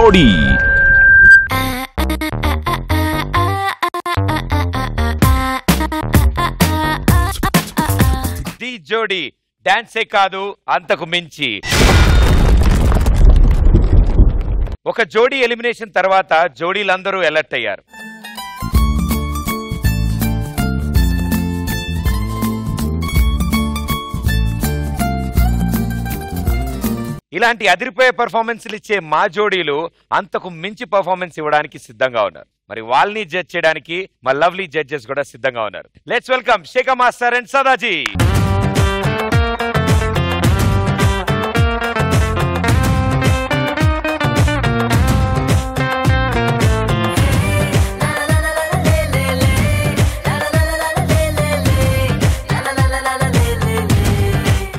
జోడీ. ది జోడీ డాన్సే కాదు అంతకు మించి. ఒక జోడీ ఎలిమినేషన్ తర్వాత జోడీలందరూ అలర్ట్ అయ్యారు. ఇలాంటి అదిరిపోయే పర్ఫార్మెన్స్లు ఇచ్చే మా జోడీలు అంతకు మించి పర్ఫార్మెన్స్ ఇవ్వడానికి సిద్ధంగా ఉన్నారు. మరి వాళ్ళని జడ్జ్ చేయడానికి మా లవ్లీ జడ్జెస్ కూడా సిద్ధంగా ఉన్నారు. Let's welcome Shekhar master and Sadaji.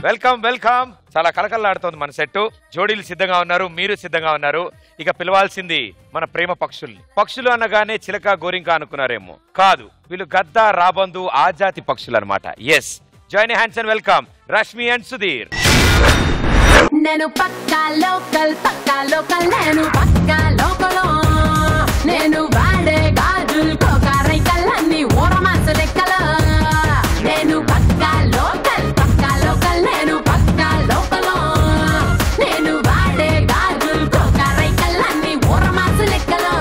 Welcome welcome. చాలా కలకల్లాడుతోంది మన సెట్. జోడీలు సిద్ధంగా ఉన్నారు, మీరు సిద్ధంగా ఉన్నారు. ఇక పిలవాల్సింది మన ప్రేమ పక్షుల్ని. పక్షులు అనగానే చిలక గోరింక అనుకున్నారేమో, కాదు, వీళ్ళు గద్ద రాబందు ఆ జాతి పక్షులు అనమాట. Yes, join hands and welcome Rashmi and Sudheer. నేను పక్కా లోకల్ నేను పక్కా లోకలో నేను వాడే గాజులు కోకారైకల్లన్నీ ఓరమాస లెక్కలో నేను పక్కా లోకల్ నేను పక్కా లోకలో నేను వాడే గాజులు కోకారైకల్లన్నీ ఓరమాస లెక్కలో.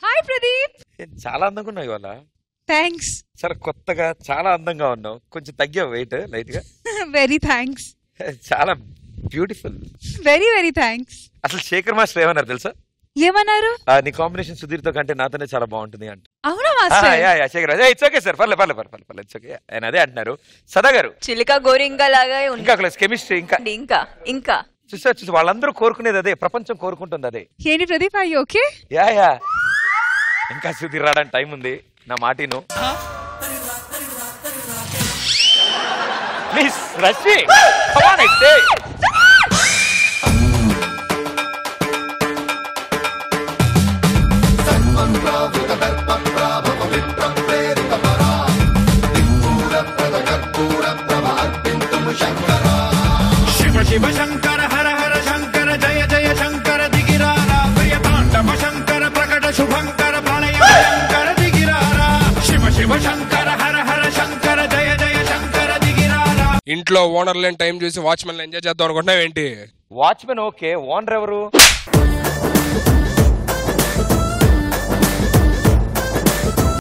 హాయ్ ప్రదీప్. చాలా అందంగా ఉన్నావు ఇవాళ. థ్యాంక్స్. చాలా కొత్తగా చాలా అందంగా ఉన్నావు. కొంచెం తగ్గావు వెయిట్ లైట్ గా. Very thanks. చాలా బ్యూటిఫుల్. Very very thanks. అసలు శేఖర్ మాస్టర్ ఏమన్నారు తెలుసా? ఏమన్నారు? నీ కాంబినేషన్ సుధీర్ తో కంటే నాతోనే చాలా బాగుంటుంది అంట. అవునా master? Shekhar it's okay sir, పర్లేదు ఇట్స్ ఓకే. ఆయన అదే అంటున్నారు. సదా గారు చిలిక గోరింక లాగా ఇంకా కెమిస్ట్రీ ఇంకా చూసా వాళ్ళందరూ కోరుకునేది అదే, ప్రపంచం కోరుకుంటుంది అదే. ఏంటి ప్రదీప్, అయ్యి ఓకే? యా ఇంకా సుధీర్ రావడానికి టైం ఉంది. నా మాటిను ప్లీజ్ రష్మి. శివ శివ శంకర హర హర శంకర జయ జయ శంకర దిగిరారా ప్రియ తాండవ శంకర ప్రకట శుభంకర ప్రళయ శంకర దిగిరారా శివ శివ శంకర హర హర శంకర జయ జయ శంకర దిగిరారా. ఇంట్లో ఓనర్ లేని టైం చూసి వాచ్మెన్ ఎంజాయ్ చేద్దాం అనుకుంటున్నావు ఏంటి? వాచ్మెన్ ఓకే, ఓనర్ ఎవరు?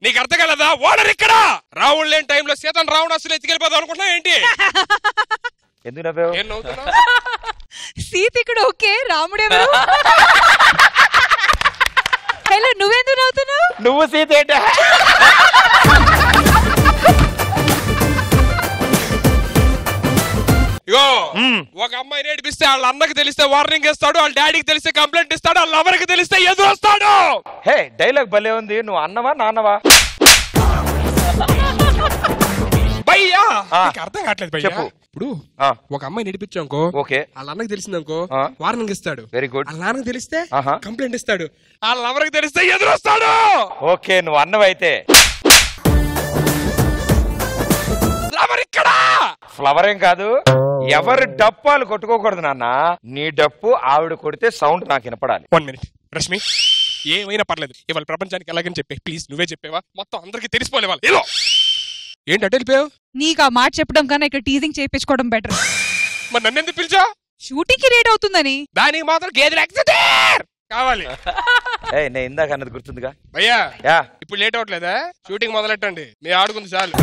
నీకు అర్థం కలదా? ఓనర్ ఇక్కడ. రావుడు లేని టైంలో సీతను రావణాసులు ఎత్తుకెళ్ళిపోదాం అనుకుంటున్నావు ఏంటి? ఎందుకు నవ్వావు? ఏం నవ్వుతున్నావు? సీత ఇక్కడ ఓకే, రాముడు ఎవరు? హలో, నువ్వెందుకు నవ్వుతున్నావు? నువ్వు సీత ఏంటా? ఇగో, ఒక అమ్మాయిని ఏడిపిస్తే వాళ్ళ అన్నకి తెలిస్తే వార్నింగ్ ఇస్తాడు, వాళ్ళ డాడీకి తెలిస్తే కంప్లైంట్ ఇస్తాడు, వాళ్ళ లవర్కి తెలిస్తే ఎదురు వస్తాడు. హే, డైలాగ్ భలే ఉంది. నువ్వు అన్నవా నాన్నవా? భయ్యా అర్థం కావట్లేదు భయ్యా. చెప్పు. ఇప్పుడు ఒక అమ్మాయిని నడిపించానుకో, ఓకే, వాళ్ళ అన్నకి తెలిసిందనుకో వార్నింగ్ ఇస్తాడు. Very good. వాళ్ళ నాన్నకి తెలిస్తే కంప్లైంట్ ఇస్తాడు, వాళ్ళ లవర్కి తెలిస్తే ఎదురు వస్తాడు. ఓకే, నువ్వు అన్నవైతే ఫ్లవర్ ఇక్కడ. ఫ్లవర్ ఏం కాదు, ఎవరు డప్పాలు కొట్టుకోకూడదు నాన్న. నీ డప్పు ఆవిడ కొడితే సౌండ్ నాకు వినపడాలి. 1 minute రష్మి, ఏమైనా పర్లేదు, ఇవాళ ప్రపంచానికి ఎలాగని చెప్పే ప్లీజ్. నువ్వే చెప్పేవా? మొత్తం అందరికి తెలిసిపోలే వాళ్ళు. ఏంటి అటు వెళ్ళిపోయావు? నీకు ఆ మాట చెప్పడం కన్నా ఇక్కడ టీజింగ్ చేయించుకోవడం బెటర్. మరి నన్ను ఎందుకు పిలిచా? షూటింగ్ కి లేట్ అవుతుందని. దానికి మాత్రం గేదెలు కావాలి. నేను ఇందాక అన్నది గుర్తుందిగా భయ్యా. యా, ఇప్పుడు లేట్ అవట్లేదా? షూటింగ్ మొదలెట్టండి, నేను ఆడుకుంది చాలు.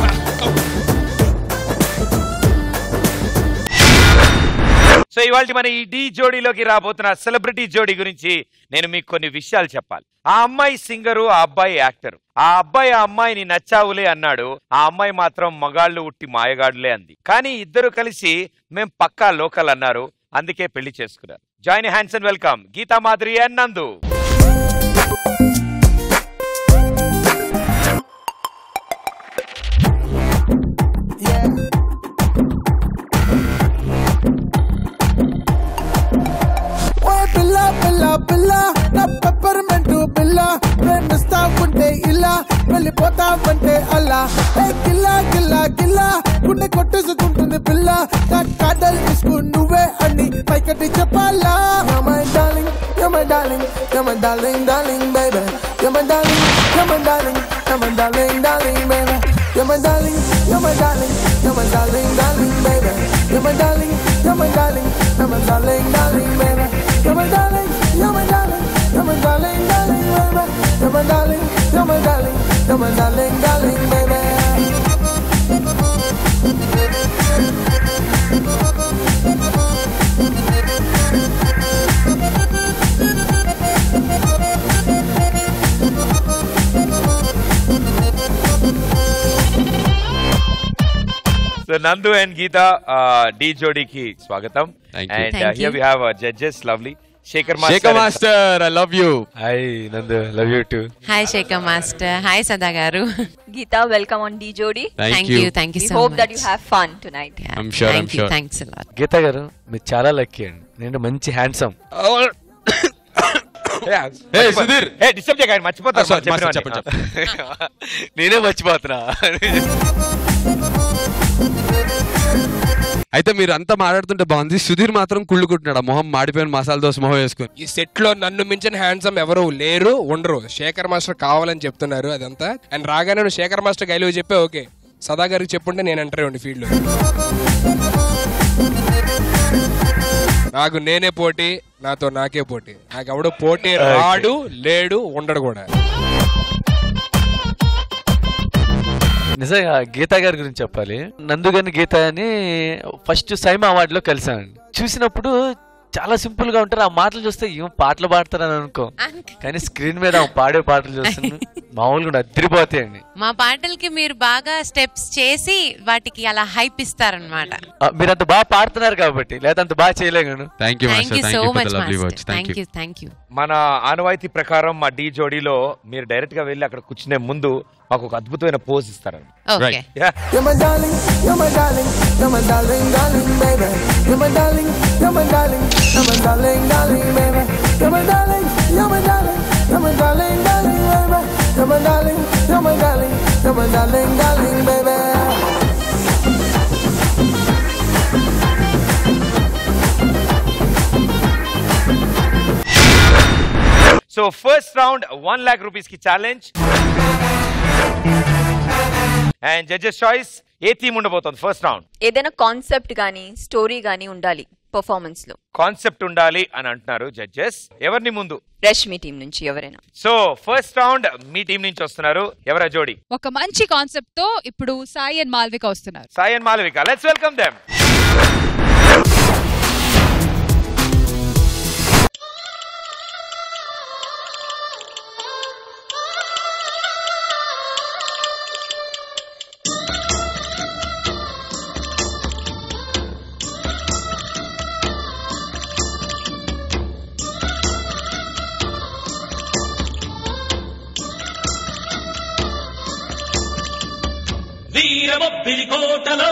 సో ఇవాళ మన ఈ డి జోడీలోకి రాబోతున్న సెలబ్రిటీ జోడీ గురించి నేను మీకు కొన్ని విషయాలు చెప్పాలి. ఆ అమ్మాయి సింగరు, ఆ అబ్బాయి యాక్టర్. ఆ అబ్బాయి ఆ అమ్మాయిని నచ్చావులే అన్నాడు, ఆ అమ్మాయి మాత్రం మగాళ్ళు ఉట్టి మాయగాడులే అంది. కానీ ఇద్దరు కలిసి మేం పక్కా లోకల్ అన్నారు, అందుకే పెళ్లి చేసుకున్నారు. Join hands and welcome Geetha Madhuri and Nandu. పిల్ల పిల్ల పిల్ల నా పెప్పర్మెంట్ పిల్ల ప్రేమిస్తా ఉంటే ఇలా వెళ్ళిపోతావంటే అలా గిల్లా గిల్లా గిల్లా గుండె కొట్టేసుకుంటుంది పిల్ల నా కాడల్ తీసుకు నువ్వే అని పైకటి చెప్పాలా You're my darling, you're my darling, you're my darling, darling baby. You're my darling, you're my darling, you're my darling, darling baby. You're my darling, you're my darling, you're my darling, darling baby. You're my darling, you're my darling, you're my darling, darling baby. You're my darling, you're my darling, you're my darling, darling baby. You're my darling, you're my darling, you're my darling, darling baby. So Nandu and Geeta, D Jodi ki swagatam. Thank you. And Thank here you. we have judges, lovely. Shekhar Master. Shekhar Master, I love you. Hi Nandu, love you too. Hi Shekhar Master. Hi Sada Garu. Geeta, welcome on D Jodi. Thank you. Thank you We so hope much. that you have fun tonight. Yeah. I'm sure, Thank I'm you. sure. Thanks a lot. గీత గారు మీరు చాలా lucky అండి. నేను మంచి handsome. Hey Sudhir. Hey, disturb చేయకండి, మర్చిపోతారు. Sorry, master, చెప్పండి. నేనే మర్చిపోతున్నా. అయితే మీరు అంతా మాట్లాడుతుంటే బాగుంది. సుధీర్ మాత్రం కుళ్ళుకుంటున్నాడు. ఆ మొహం మాడిపోయిన మసాలా దోశ మొహం వేసుకుని. ఈ సెట్ లో నన్ను మించిన హ్యాండ్సమ్ ఎవరు లేరు, ఉండరు. శేఖర్ మాస్టర్ కావాలని చెప్తున్నారు అదంతా. అండ్ రాగానే నువ్వు శేఖర్ మాస్టర్ గైలు చెప్పే ఓకే, సదా గారికి చెప్పుంటే నేను ఎంటర్ ఉండి ఫీల్డ్ లో. నాకు నేనే పోటీ, నాతో నాకే పోటీ. నాకు ఎవడో పోటీ రాడు, లేడు, ఉండడు కూడా. నిజంగా గీతా గారి గురించి చెప్పాలి. నందు గారిని గీత అని ఫస్ట్ సైమా అవార్డులో కలిసానండి. చూసినప్పుడు చాలా సింపుల్ గా ఉంటారు. ఆ మాటలు చూస్తే ఏం పాటలు పాడతారని అనుకో, కానీ స్క్రీన్ మీద పాడే పాటలు చూస్తున్నాను మామూలుగా అదిరిపోతాయండి. మా పాటలకి మీరు బాగా స్టెప్స్ చేసి వాటికి అలా హైప్ ఇస్తారనమాట. మీరు అంత బాగా పాడుతున్నారు కాబట్టి, లేదా అంత బాగా చేయలేను. Thank you master, thank you for the lovely words. Thank you. మన ఆనవాయితీ ప్రకారం మా డి జోడీలో మీరు డైరెక్ట్ గా వెళ్ళి అక్కడ కూర్చునే ముందు మాకు ఒక అద్భుతమైన పోజ్ ఇస్తారండి. Okay. You're my darling, you're my darling, you're my darling, darling baby. You're my darling, you're my darling, you're my darling, darling baby. You're my darling, you're my darling, you're my darling, darling baby. You're my darling, you're my darling, you're my darling, darling baby. So first round 1 lakh rupees ki challenge. And judges choice A theme ఉండబోతుంది first round? ఏదైనా concept గానీ story గానీ ఉండాలి performance లో. Concept ఉండాలి అని అంటున్నారు judges. ఎవరిని ముందు? రష్మి టీం నుంచి ఎవరైనా. సో ఫస్ట్ రౌండ్ మీ టీం నుంచి వస్తున్నారు. ఎవరా జోడి? ఒక మంచి కాన్సెప్ట్ తో ఇప్పుడు సాయి అండ్ మాల్విక వస్తున్నారు. Sai and Malvika, let's welcome them. వీరమొబ్బిలి కోటలో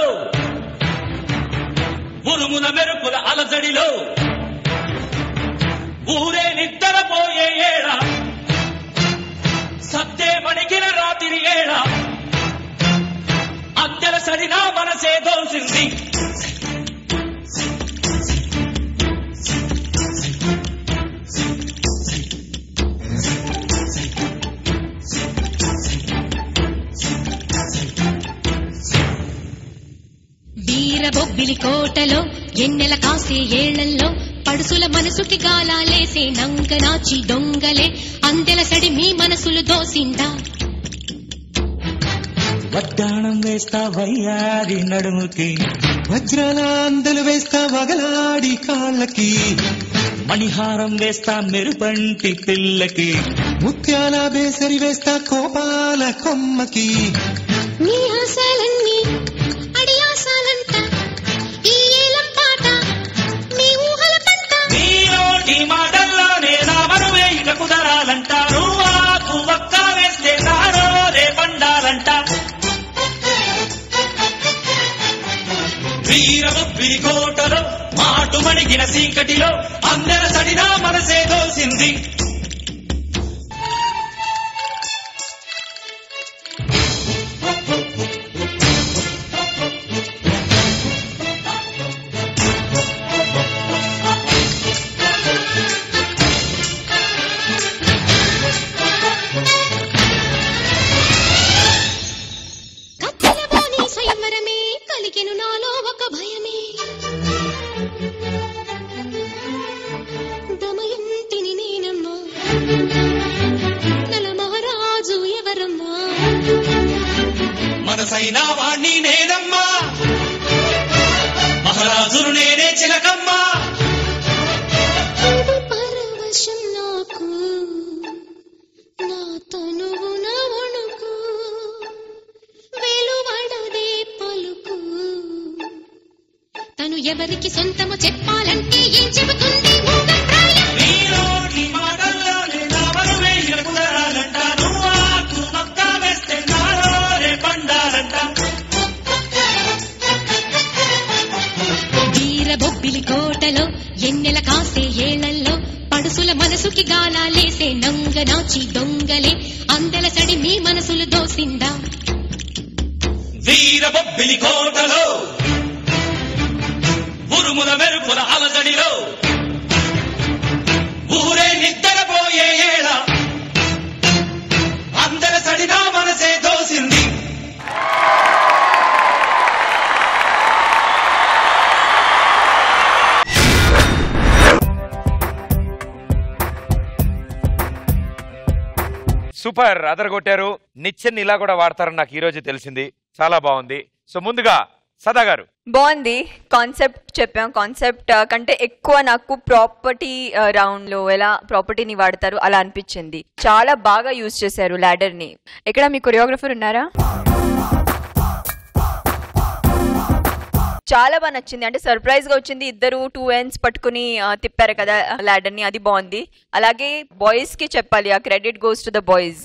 ఉరుముల మెరుపుల అలజడిలో ఊరే నిద్రపోయే ఏడ సత్తే మణికిన రాత్రి ఏడ అందెల సడినా మనసే దోసింది. వీరబొబ్బిలి కోటలో ఎన్నెల కాసే ఏళ్లలో పడుసుల మనసుకి గాలాలేసే నంగనాచి దొంగలే అందెల సడి మీ మనసులు దోసిందా. వడ్డాణం వేస్తా వయ్యారి నడుముకి, వజ్రాల అందలు వేస్తా వగలాడి కాళ్ళకి, మణిహారం వేస్తా మెరుపంటి పిల్లకి, ముత్యాల బేసరి వేస్తా కోపాల కొమ్మకి. నీ ఆశలన్నీ అడియాసాలంట, ఈ ఏలం పాట నీ ఊహల పంట. నీ నోటి మాటల్లోనే నా మరువే ఇక కుదరాలంట, నువ్వాకు ఒక్క వేస్తే నారో రే పండాలంట. వీరమొబ్బి బొబ్బిలి కోటలో మాటు మణిగిన సీకటిలో అందర సడినా మనసే దోసింది. మనసైనా వాణ్ణి నేనమ్మా, మహారాజును నేనే చిలకమ్మా. పరవశం నాకు నా తనువున వణుకు వెలువడదే పలుకు తను ఎవరికి సొంతము చెప్పాలంటే ఏం చెబుతుంది మూగప్రాయం. నీలోని మాటల్లో నా వరువే కుదరాలంట, నువ్వాకు మక్క వేస్తే నాలోనే పండాలంట. వీరబొబ్బిలి కోటలో ఎన్నెల కాసే ఏళ్లలో పడుసుల మనసుకి గాలాలేసే నంగ నాచి దొంగలే అందల సడి మీ మనసులు దోసిందా. వీరబొబ్బిలి కోటలో ఉరుముల మెరుపుల అలజడిలో ఊరే నిద్రపోయే ఏళ అందర సడినా మనసే దోసింది. సూపర్, అదరగొట్టారు. నిచ్చెన్ని ఇలా కూడా వాడతారని నాకు ఈ రోజు తెలిసింది. చాలా బాగుంది. సో ముందుగా సదా గారు. బాగుంది. కాన్సెప్ట్ చెప్పాం. కాన్సెప్ట్ కంటే ఎక్కువ నాకు ప్రాపర్టీ రౌండ్ లో ఎలా ప్రాపర్టీని వాడతారు అలా అనిపించింది. చాలా బాగా యూజ్ చేశారు ల్యాడర్ ని. ఎక్కడ మీ కొరియోగ్రఫర్ ఉన్నారా? చాలా బాగా నచ్చింది. అంటే సర్ప్రైజ్ గా వచ్చింది. ఇద్దరు 2 ends పట్టుకుని తిప్పారు కదా ల్యాడర్ ని, అది బాగుంది. అలాగే బాయ్స్ కి చెప్పాలి, ఆ credit goes to the boys.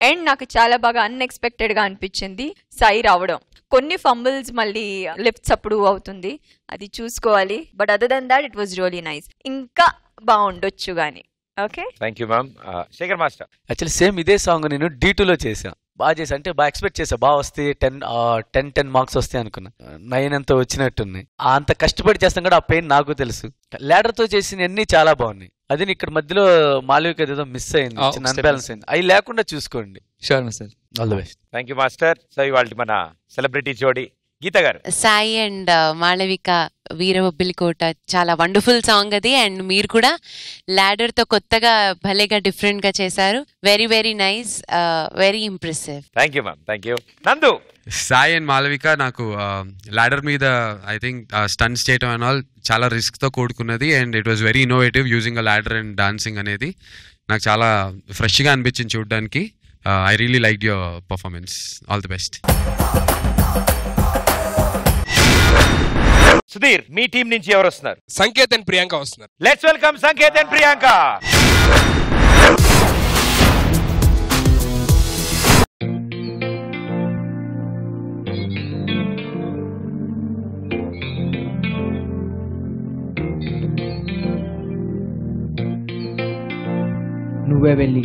And నాకు చాలా బాగా అన్ఎక్స్పెక్టెడ్ గా అనిపించింది సాయి రావడం. కొన్ని ఫంబుల్స్ మళ్ళీ లిఫ్ట్స్ అప్పుడు అవుతుంది, అది చూసుకోవాలి. But other than that it was really nice. ఇంకా బాగుండొచ్చు గానీ. Okay, thank you ma'am. Shekhar master. Actually same ఇదే సాంగ్ నేను D2లో చేశాను. బాగా చేసా, అంటే బాగా ఎక్స్పెక్ట్ చేసా బాగా వస్తే 10 మార్క్స్ వస్తాయి అనుకున్నా. 9 అంతా వచ్చినట్టున్నాయి. అంత కష్టపడి చేస్తాం కూడా ఆ పెయిన్ నాకు తెలుసు. ల్యాడర్ తో చేసిన అన్ని చాలా బాగున్నాయి. అది ఇక్కడ మధ్యలో మాలవిక ఏదో మిస్ అయింది, చిన్న అన్బ్యాలెన్స్ అయింది. అవి లేకుండా చూసుకోండి. Sure master, all the best. Thank you master. So ఇవాళ మన సెలబ్రిటీ జోడి గీత గారు. సాయి అండ్ మాళవిక వీరబొబ్బిలి కోట చాలా వండర్ఫుల్ సాంగ్ అది. అండ్ మీరు కూడా ల్యాడర్ తో కొత్తగా భలేగా డిఫరెంట్ గా చేశారు. Very very nice, very impressive. Thank you ma'am. Thank you. నందు. సాయి అండ్ మాలవిక నాకు ల్యాడర్ మీద ఐ థింక్ స్టంట్స్ చేయటం అండ్ ఆల్ చాలా రిస్క్ తో కూడుకున్నది. And it was very innovative using a ladder and dancing అనేది నాకు చాలా ఫ్రెష్ గా అనిపించింది చూడడానికి. I really like your performance. All the best. Sudheer, me team నుంచి ఎవరు వస్తున్నారు? సంకేత్ అండ్ ప్రియాంక వస్తున్నారు. Let's welcome Sanket and Priyanka. నువ్వే వెళ్ళి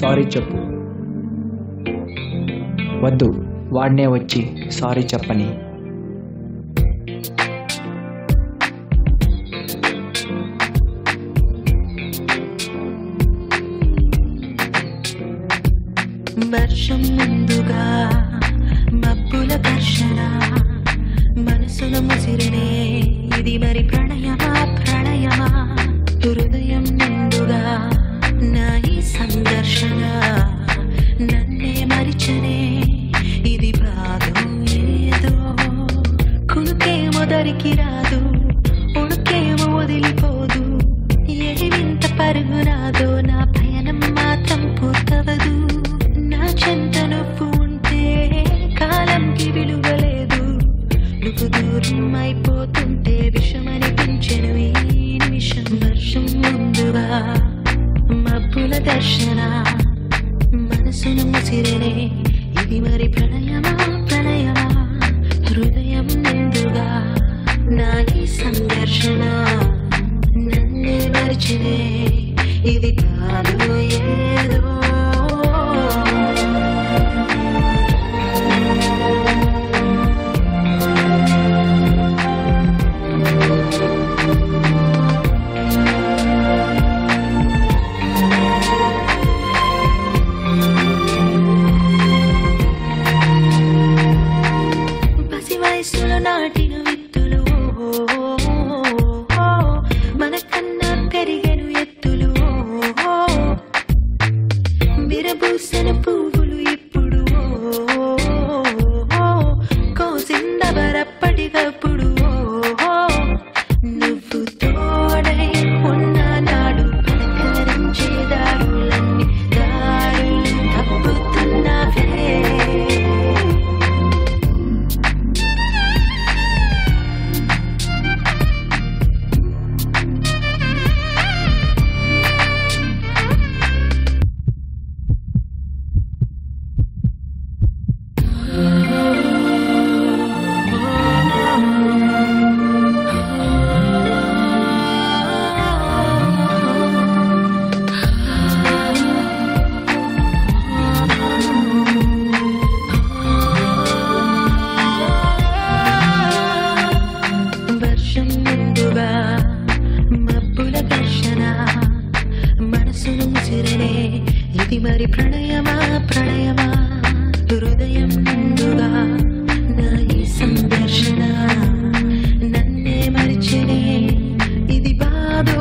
సారీ చెప్పు. వద్దు, వాడినే వచ్చి సారీ చెప్పని. వర్షం ముందుగా మబ్బుల ఘర్షణ మనసుల ముసిరినే ఇది మరి ప్రణయమా ప్రణయమా హృదయం నిండుగా నా ఈ సంఘర్షణ నన్నే మరిచనే ఇది భాగం ఏదో కునుకేమో దరికి రాదు ఉడుకేమో వదిలిపోదు ఏ వింత పరుగు నాదో నా పయనం మాత్రం పూర్తవదు నా చెంత నువ్వు ఉంటే కాలంకి విలువలేదు నువ్వు దూరం అయిపోతుంటే విషమనిపించెను ఈ నిమిషం వర్షం ముందుగా మబ్బుల దర్శన మనసును ముసిరనే ఇది మరి ప్రణయమా ప్రణయమా హృదయం నిండుగా నా ఈ సంఘర్షణ నన్నే మరిచినే ఇది కాదు ఏదో వయసులో నాటిన విత్తులు మనకన్నా పెరిగెను ఎత్తులు విరబూసిన పువ్వులు ఇప్పుడు కోసిందవరప్పటికప్పుడు నువ్వు తోడై ఉన్న నాడు పలకరించే దారులన్నీ దారులు తప్పుతున్నవే వర్షం ముందుగా మబ్బుల ఘర్షణ మనసును ముసిరనే ఇది మరి ప్రణయమా ప్రణయమా హృదయం ముందుగా నా ఈ సంఘర్షణ నన్నే మరిచినే ఇది బాధో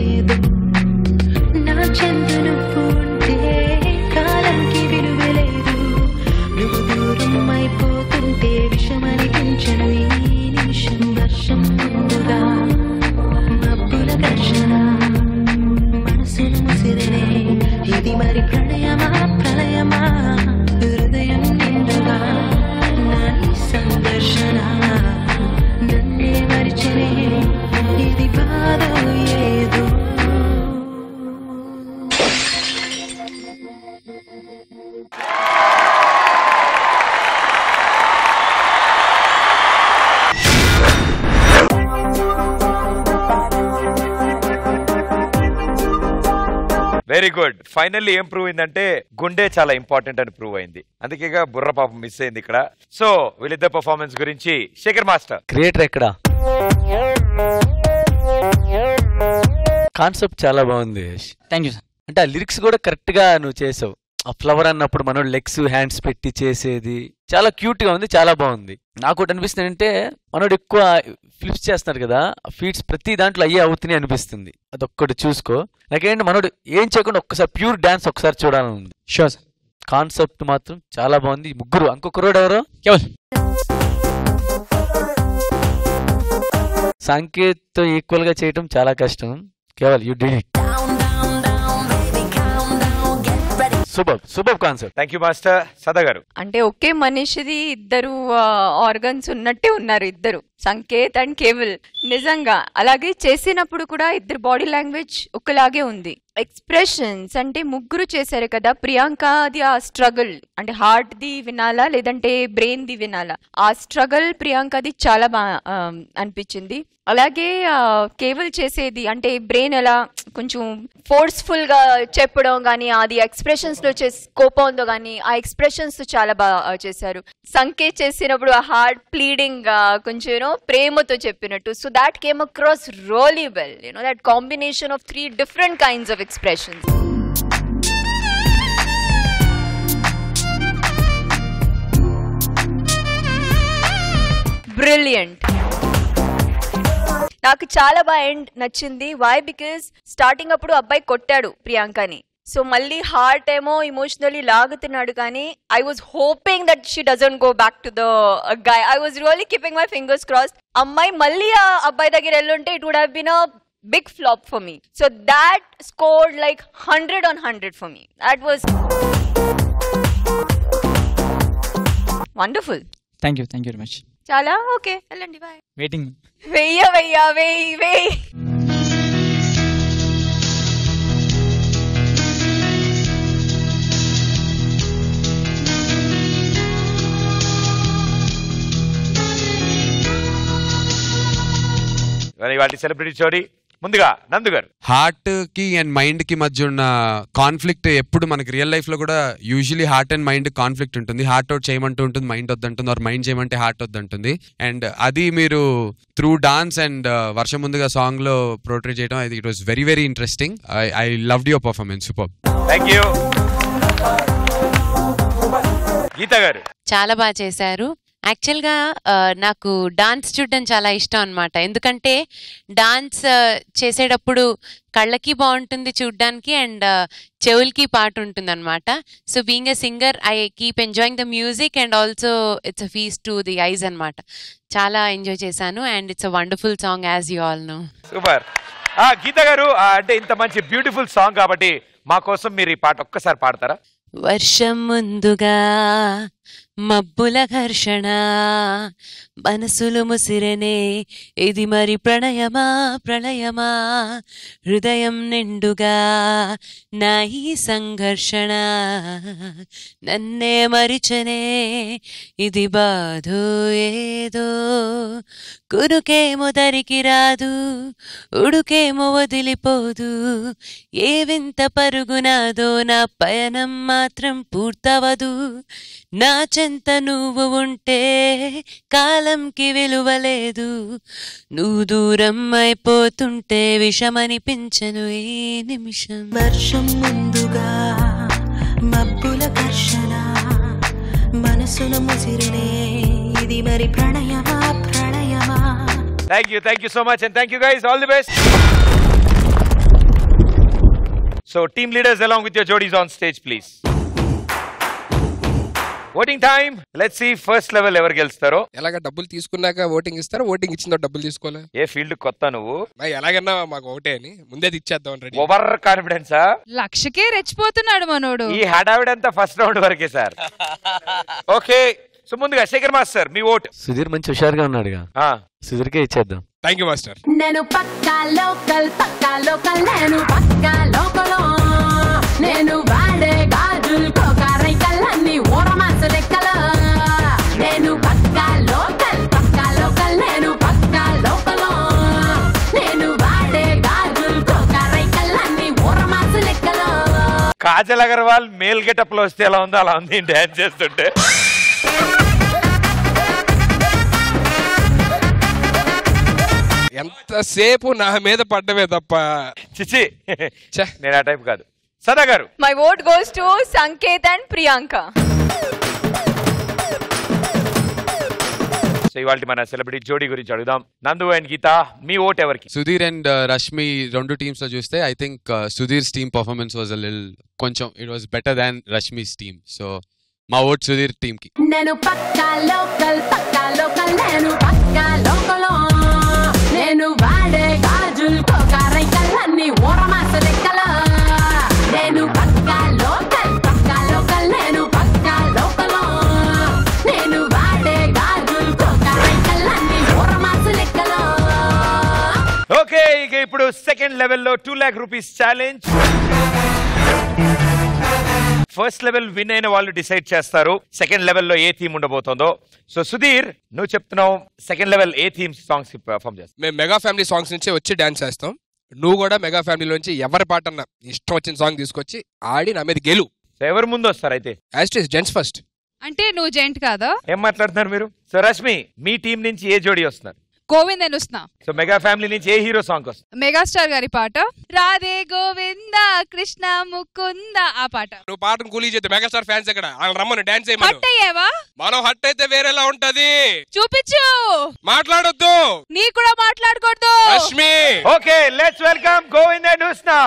ఏదో నా చెందు నువ్వు ఉంటే కాలంకి విలువలేదు నువ్వు దూరం అయిపోతుంటే విషమనిపించను ఈ నిమిషం వర్షం ముందుగా మబ్బుల ఘర్షణ మనసును ముసిరనే ఇది మరి ప్రణయమా ప్రణయమా హృదయం నిండుగా నా ఈ సంఘర్షణ నన్నే మరిచినే ఇది బాధ ఏదో వెరీ గుడ్. ఫైనల్లీ ఏం ప్రూవ్ అయిందంటే గుండె చాలా ఇంపార్టెంట్ అని ప్రూవ్ అయింది. అందుకేగా బుర్ర పాపం మిస్ అయింది ఇక్కడ. సో వీళ్ళిద్దరు పర్ఫార్మెన్స్ గురించి శేఖర్ మాస్టర్. క్రియేటర్ ఎక్కడ? కాన్సెప్ట్ చాలా బాగుంది. Thank you sir. అంటే ఆ లిరిక్స్ కూడా కరెక్ట్ గా నువ్వు చేసావు. ఆ ఫ్లవర్ అన్నప్పుడు మనోడు లెగ్స్ హ్యాండ్స్ పెట్టి చేసేది చాలా క్యూట్ గా ఉంది, చాలా బాగుంది. నాకు ఒకటి అనిపిస్తుంది అంటే మనోడు ఎక్కువ ఫ్లిప్స్ చేస్తున్నాడు కదా, ఫీట్స్ ప్రతి దాంట్లో అయ్యే అవుతున్నాయి అనిపిస్తుంది. అదొక్కటి చూసుకో. నాకేంటి మనోడు ఏం చేయకుండా ఒక్కసారి ప్యూర్ డాన్స్ ఒకసారి చూడాలని ఉంది. Sure sir. కాన్సెప్ట్ మాత్రం చాలా బాగుంది. ముగ్గురు ఇంకొకరోడు ఎవరు? సంకేత్ తో ఈక్వల్ గా చేయటం చాలా కష్టం. Keval you did it. Super concept. Thank you master. సదా గారు. అంటే ఒకే మనిషిది ఇద్దరు ఆర్గన్స్ ఉన్నట్టే ఉన్నారు ఇద్దరు, సంకేత్ అండ్ కేవల్. నిజంగా అలాగే చేసినప్పుడు కూడా ఇద్దరు బాడీ లాంగ్వేజ్ ఒకలాగే ఉంది. ఎక్స్ప్రెషన్స్ అంటే ముగ్గురు చేశారు కదా. ప్రియాంక అది ఆ స్ట్రగుల్ అంటే హార్ట్ ది వినాలా లేదంటే బ్రెయిన్ ది వినాలా, ఆ స్ట్రగుల్ ప్రియాంకది చాలా బాగా అనిపించింది. అలాగే కేవల్ చేసేది అంటే బ్రెయిన్ ఎలా కొంచెం ఫోర్స్ఫుల్ గా చెప్పడం కానీ, అది ఎక్స్ప్రెషన్స్ లో కోపంతో కానీ ఆ ఎక్స్ప్రెషన్స్ చాలా బాగా చేశారు. సంకేత్ చేసినప్పుడు ఆ హార్ట్ ప్లీడింగ్ కొంచెం ప్రేమతో చెప్పినట్టు. So that came across really well. That combination of 3 different kinds of expressions. Brilliant. నాకు చాలా బాగా ఎండ్ నచ్చింది. వై? బికాస్ స్టార్టింగ్ అప్పుడు అబ్బాయి కొట్టాడు ప్రియాంకని, సో మళ్ళీ హార్ట్ ఏమో ఇమోషనలీ లాగుతున్నాడు. కానీ I was hoping that she doesn't go back to the guy. I was really keeping my fingers cross. అమ్మాయి మళ్ళీ ఆ అబ్బాయి దగ్గర వెళ్ళుంటే it would have been a big flop for me. So that scored like 100 on 100 for me. That was wonderful. Thank you very much. చాలా okay, వెళ్ళండి, bye. Waiting. వెయ్యి వాటి సెలబ్రిటీ జోడి. ముందుగా నందు గారు. హార్ట్ కి అండ్ మైండ్ కి మధ్య ఉన్న కాన్ఫ్లిక్ట్ ఎప్పుడు మనకి రియల్ లైఫ్ లో కూడా usually heart and mind conflict ఉంటుంది. హార్ట్ అవుట్ చేయమంటూ ఉంటుంది, మైండ్ వద్దంటుంది, ఆర్ మైండ్ చేయమంటే హార్ట్ వద్దంటుంది. అండ్ అది మీరు త్రూ డాన్స్ అండ్ వర్షం ముందుగా సాంగ్ లో పోర్ట్రే చేయడం, it was very very interesting. I loved your performance. Super. Thank you. Geetha garu. చాలా బాగా చేశారు. యాక్చువల్గా నాకు డాన్స్ చూడడం చాలా ఇష్టం అనమాట. ఎందుకంటే డాన్స్ చేసేటప్పుడు కళ్ళకి బాగుంటుంది చూడ్డానికి అండ్ చెవులకి పాట ఉంటుంది అనమాట. So being a singer I keep enjoying the music and also it's a feast to the eyes అనమాట. చాలా ఎంజాయ్ చేశాను and it's a wonderful song as you all know. Super. Geetha garu, అంటే ఇంత మంచి బ్యూటిఫుల్ సాంగ్ కాబట్టి మా కోసం మీరు ఈ పాట ఒక్కసారి పాడతారా? వర్షం ముందుగా మబ్బుల ఘర్షణ మనసులు ముసిరనే ఇది మరి ప్రణయమా ప్రళయమా హృదయం నిండుగా నా ఈ సంఘర్షణ నన్నే మరిచనే ఇది బాధో ఏదో కురుకేమో దరికి రాదు ఉడుకేమో వదిలిపోదు ఏ వింత పరుగునాదో నా పయనం మాత్రం పూర్తవదు నా చెంత నువ్వు ఉంటే కాలంకి విలువలేదు నువ్వు దూరం అయిపోతుంటే విషమనిపించను ఈ నిమిషం. వర్షం ముందుగా మబ్బుల ఘర్షణ మనసును ముసిరినే ఇది మరి ప్రణయమా ప్రణయమా. Thank you so much and thank you guys. All the best. So team leaders along with your jodis on stage please. Voting time. Let's see first level ఎవరు గెలుస్తారో. ఎలాగ డబ్బులు తీసుకున్నాక ఓటింగ్ ఇస్తారా, ఓటింగ్ ఇచ్చిన డబ్బులు తీసుకోలే? ఏ ఫీల్డ్ కొత్త నువ్వు? ఎలాగన్నా మాకు ఒకటే అని ముందే ఇచ్చేద్దాం. ఓవర్ కాన్ఫిడెన్సా? లక్షకే రెచ్చిపోతున్నాడు మనోడు. ఈ హడావిడంతా ఫస్ట్ రౌండ్ వరకే సార్. ఓకే, సో ముందుగా శేఖర్ మాస్టర్ మీ ఓట్. సుధీర్ మంచి హుషారుగా ఉన్నాడుగా, సుధీర్కే ఇచ్చేద్దాం. Thank you master. నేను పక్కా లోకల్ నేను పక్కా లోకలో నేను వాడే గాజులు కోకారైకల్లన్నీ ఊరమాస లెక్కలో నేను పక్కా లోకల్ నేను పక్కా లోకలో నేను వాడే గాజులు కోకారైకల్లన్నీ ఊరమాస లెక్కలో. కాజల్ అగర్వాల్ మేల్ గెటప్ లో వస్తే ఎలా ఉందో అలా ఉంది డాన్స్ చేస్తుంటే. ఎంతసేపు నా మీద పడ్డమే తప్ప చిచి నేను ఆ టైప్ కాదు. సదా గారు. My vote goes to Sanket and Priyanka. So ఇవాళ మన సెలబ్రిటీ జోడీ గురించి అడుగుదాం. నందు అండ్ గీత మీ ఓట్ ఎవరికి? సుధీర్ అండ్ రష్మి రెండు టీమ్స్ లో చూస్తే I think Sudheer's team performance was a little కొంచెం it was better than Rashmi's team. So మా ఓట్ సుధీర్ టీమ్ కి. నేను పక్కా లోకల్ నేను పక్కా లోకలో నేను వాడే గాజులు కోకారైకల్లన్నీ ఊరమాస లెక్కలో నేను పక్కా లోకల్ నేను పక్కా లోకలో నేను వాడే గాజులు కోకారైకల్లన్నీ ఊరమాస లెక్కలో. ఓకే, ఇక ఇప్పుడు సెకండ్ లెవెల్లో 2 lakh rupees challenge. First level win అయిన వాళ్ళు డిసైడ్ చేస్తారు సెకండ్ లెవెల్లో ఏ థీమ్ ఉండబోతుందో. సో సుధీర్ నువ్వు చెప్తున్నావు సెకండ్ లెవెల్ ఏ థీమ్ సాంగ్స్ పర్ఫామ్ చేస్తావు? మేము మెగా ఫ్యామిలీ సాంగ్స్ నుంచి వచ్చి డాన్స్ చేస్తాం. నువ్వు కూడా మెగా ఫ్యామిలీ నుంచి ఎవరి పాట అన్నా ఇష్టం వచ్చిన సాంగ్ తీసుకొచ్చి ఆడి నా మీద గెలు. ఎవరు ముందు వస్తారు అయితే? Gents first. అంటే నువ్వు జెంట్ కాదా? ఏం మాట్లాడుతున్నారు మీరు? సో రష్మి మీ టీం నుంచి ఏ జోడీ వస్తున్నారు? గోవింద్ అని వస్తున్నా. సో మెగా ఫ్యామిలీ నుంచి ఏ హీరో సాంగ్ వస్తుంది? మెగాస్టార్ గారి పాట రాధే గోవింద కృష్ణ ముకుంద ఆ పాట. నువ్వు పాటను కూలీ చేస్తే మెగాస్టార్ ఫ్యాన్స్ ఎక్కడ రమ్మను డాన్స్ చేయమను. హట్ అయ్యావా? మనం హట్ అయితే వేరేలా ఉంటది. చూపించు. మాట్లాడొద్దు. నీ కూడా మాట్లాడకూడదు. Rashmi. Okay, let's welcome Govind and Husna.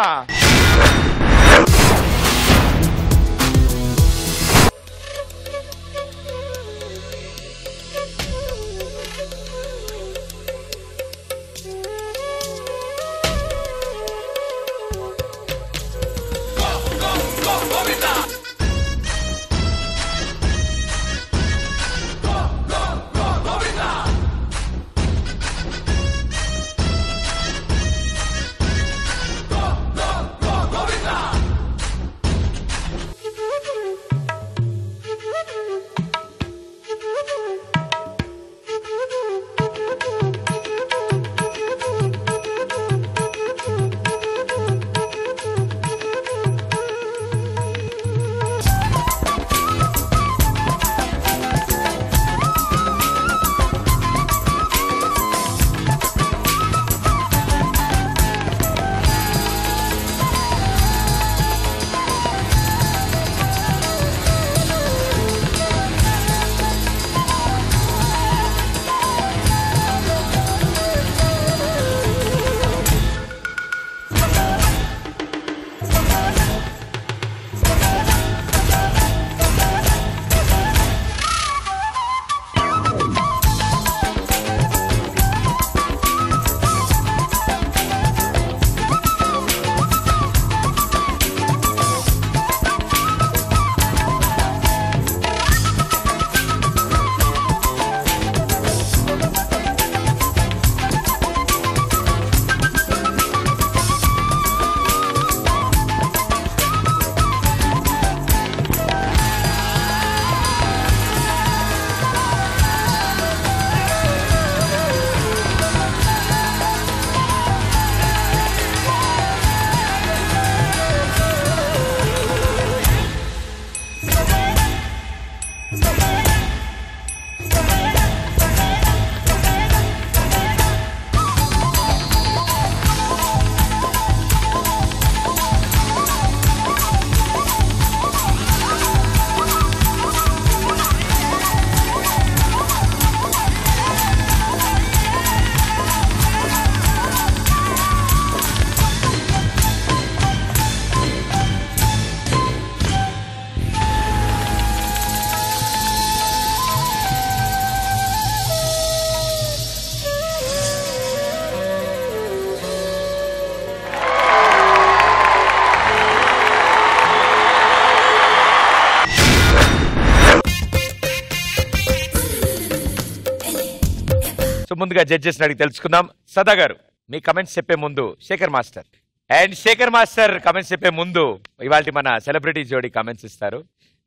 ముందుగా జడ్జెస్ అడిగి తెలుసుకుందాం. సదా గారు మీ కమెంట్స్ చెప్పే ముందు Shekhar master, and Shekhar master comments చెప్పే ముందు ఇవాళ మన సెలబ్రిటీ జోడీ కమెంట్స్ ఇస్తారు.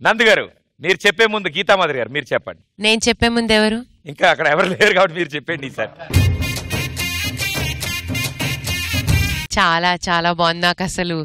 నందు గారు మీరు చెప్పే ముందు గీతామాధురి గారు మీరు చెప్పండి. నేను చెప్పే ముందు ఎవరు? ఇంకా అక్కడ ఎవరు లేరు కాబట్టి మీరు చెప్పండి సార్. చాలా చాలా బాగుంది. నాకు అసలు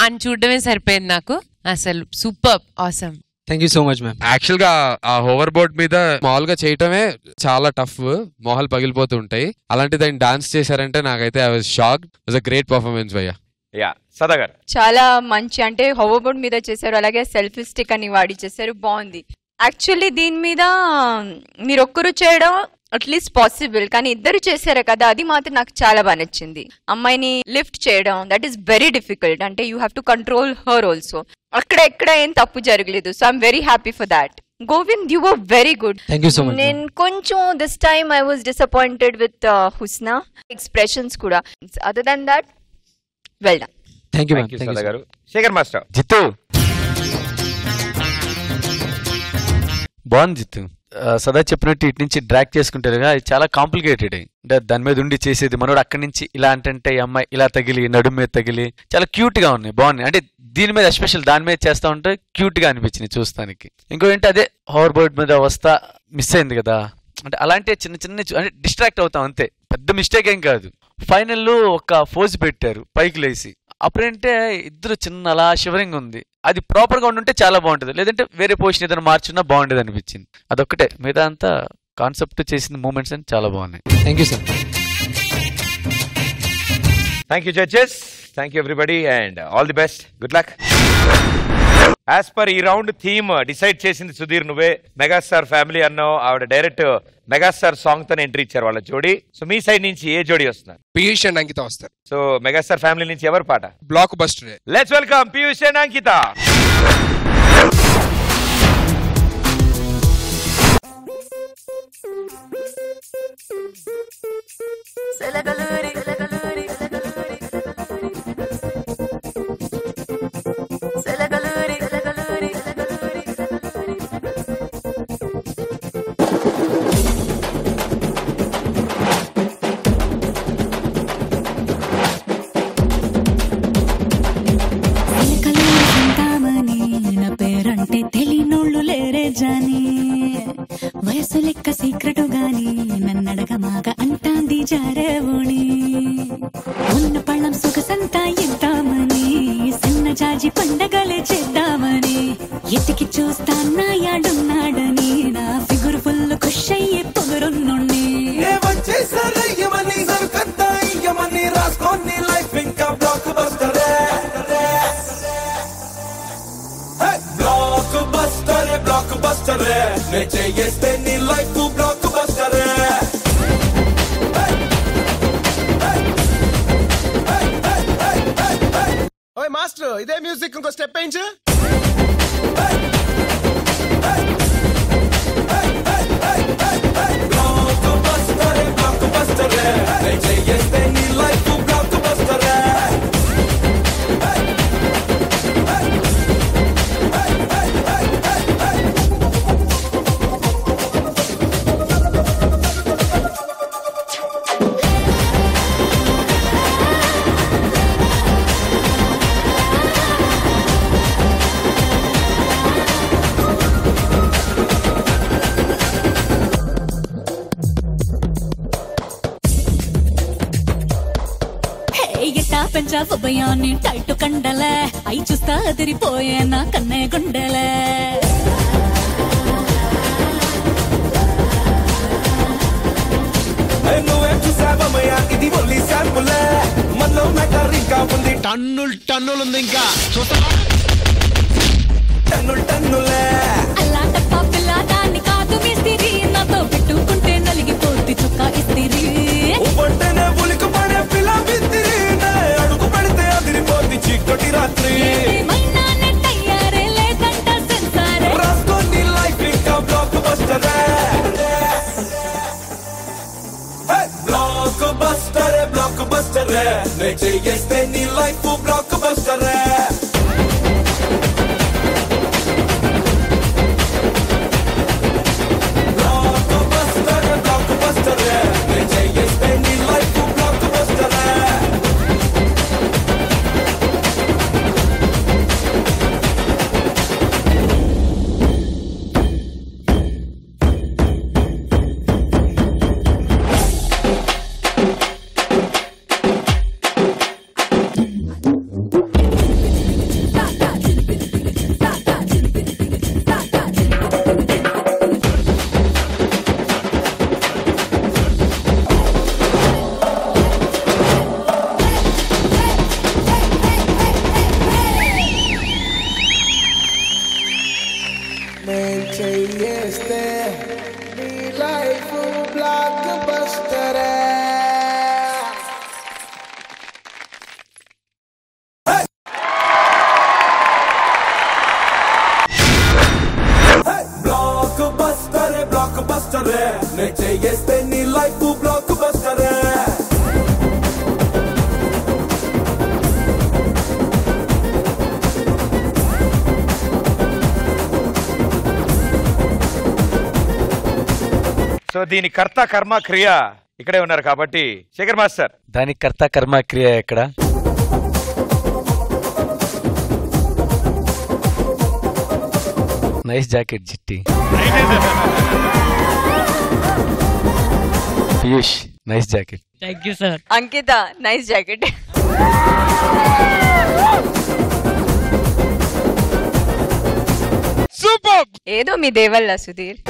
అని చూడడమే సరిపోయింది. నాకు అసలు super awesome. Thank you so much ma'am. Actual గా ఆ హోవర్ బోర్డ్ మీద మామూలుగా చేయటమే చాలా టఫ్, మొహాలు పగిలిపోతూ ఉంటాయి. అలాంటిది ఆయన డాన్స్ చేశారంటే నాకైతే I was shocked. Was a great performance భయ్యా. యా సదా గారు చాలా మంచి, అంటే హోవర్ బోర్డ్ మీద చేశారు, అలాగే సెల్ఫీ స్టిక్ అని వాడి చేశారు, బాగుంది. యాక్చువల్లీ దీని మీద మీరు ఒక్కరు చేయడం అట్లీస్ట్ పాసిబుల్, కానీ ఇద్దరు చేశారు కదా, అది మాత్రం నాకు చాలా బాగా నచ్చింది. అమ్మాయిని లిఫ్ట్ చేయడం దట్ ఈస్ వెరీ డిఫికల్ట్, అంటే you have to control her also. అక్కడ ఎక్కడ ఏం తప్పు జరగలేదు, so I'm very happy for that. Govind you were very good. Thank you so much. నేను కొంచెం this time I was disappointed with Husna expressions కూడా. Other than that well done. Thank you thank you Sada garu. Shekhar master జిత్తు బాగుంది. జిత్తు సదా చెప్పినట్టు ఇటు నుంచి drag చేసుకుంటారు కదా, అది చాలా కాంప్లికేటెడ్. అంటే దాని మీద ఉండి చేసేది మనోడు అక్కడి నుంచి ఇలా అంటే ఈ అమ్మాయి ఇలా తగిలి నడుము మీద తగిలి చాలా క్యూట్ గా ఉన్నాయి, బాగున్నాయి. అంటే దీని మీద ఎస్పెషల్ దాని మీద చేస్తా ఉంటే క్యూట్ గా అనిపించింది చూస్తానికి. ఇంకో ఏంటి అదే హోవర్ బోర్డ్ మీద వస్తా మిస్ అయింది కదా, అంటే అలాంటి చిన్న చిన్న అంటే డిస్ట్రాక్ట్ అవుతాం అంతే, పెద్ద మిస్టేక్ ఏం కాదు. ఫైనల్లో ఒక ఫోజ్ పెట్టారు పైకి లేసి, అప్పుడంటే ఇద్దరు చిన్న అలా షివరింగ్ ఉంది. అది ప్రాపర్ గా ఉంటే చాలా బాగుంటుంది, లేదంటే వేరే పొజిషన్ ఏదైనా మార్చున్నా బాగుండేది అనిపించింది. అదొక్కటే, మిగతా అంతా కాన్సెప్ట్ చేసిన మూమెంట్స్ అని చాలా బాగున్నాయి. Thank you sir. Thank you judges, thank you everybody and all the best, good luck. As per ఈ రౌండ్ థీమ్ డిసైడ్ చేసింది సుధీర్ నువ్వే. మెగాస్టార్ ఫ్యామిలీ అన్నావు, ఆవిడ డైరెక్ట్ మెగాస్టార్ సాంగ్ తోనే ఎంట్రీ ఇచ్చారు వాళ్ళ జోడీ. సో మీ సైడ్ నుంచి ఏ జోడీ వస్తున్నారు? పీయూష్ అండ్ అంకిత వస్తారు. సో మెగాస్టార్ ఫ్యామిలీ నుంచి ఎవరు పాట? Blockbuster. Let's welcome Piyush and Ankitha. వయసు లెక్క సీక్రెటు గాని నన్నడగ మాగ అంటాంది జారేవుని. ఉన్న పళ్ళం సొగసంతా ఇద్దామని, సన్న జాజి పండగలే చేద్దామని, ఎతికి చూస్తాన్నా యాడున్నాడని, నా ఫిగురు ఫుల్ ఖుష్ అయ్యే పొగరున్నుండి. రాసుకోని లైఫ్ ఇంకా బ్లాక్ బస్టరే, బ్లాక్ బస్టరే, బ్లాక్ బస్టరే, నే చేస్తే నీ లైఫ్ బ్లాక్ బస్టరే. ఓయ్ మాస్టర్, ఇదే మ్యూజిక్ ఇంకో స్టెప్ వేయించు. బ్లాక్ బస్టరే, బ్లాక్ బస్టరే, నే చేస్తే నీ లైఫ్ బ్లాక్ బస్టరే. పంజాబ్ భయాన్ని టైట్ కండలే, అయి చూస్తా అదిరిపోయే నా కన్నే గుండెలే. నువ్వేం చూసావమ్మయ్యా, ఇది ఓన్లీ శాంపులే, మనలో మ్యాటర్ ఇంకా ఉంది, టన్నులు టన్నులు ఉంది, ఇంకా చూస్తా టన్నులు టన్నులే. అలా తప్ప పిల్ల దాన్ని కాదు మిస్తిరి, నాతో పెట్టుకుంటే నలిగిపోద్ది చుక్క ఇస్తిరి. ఒంటనే ఉలికి పడే పిల్ల మిస్తిరి, అడుగు పెడితే అదిరిపోద్ది చీకటి రాత్రి. తయారే లేదంట సెన్సారే, రాసుకోని లైఫ్ ఇంకా బ్లాక్ బస్టరే. బ్లాక్ బస్టరే, బ్లాక్ బస్టరే, నే చేస్తే నీ లైఫ్ బ్లాక్ బస్టరే. బ్లాక్ బస్టరే, బ్లాక్ బస్టరే, దీని కర్త కర్మ క్రియ ఇక్కడే ఉన్నారు కాబట్టి శేఖర్ మాస్టర్. దానికి కర్త కర్మ క్రియ ఎక్కడ? నైస్ జాకెట్ జిట్టి. Piyush nice jacket. Thank you sir. Ankitha nice jacket. Super. ఏదో మీ దేవల్ల సుధీర్.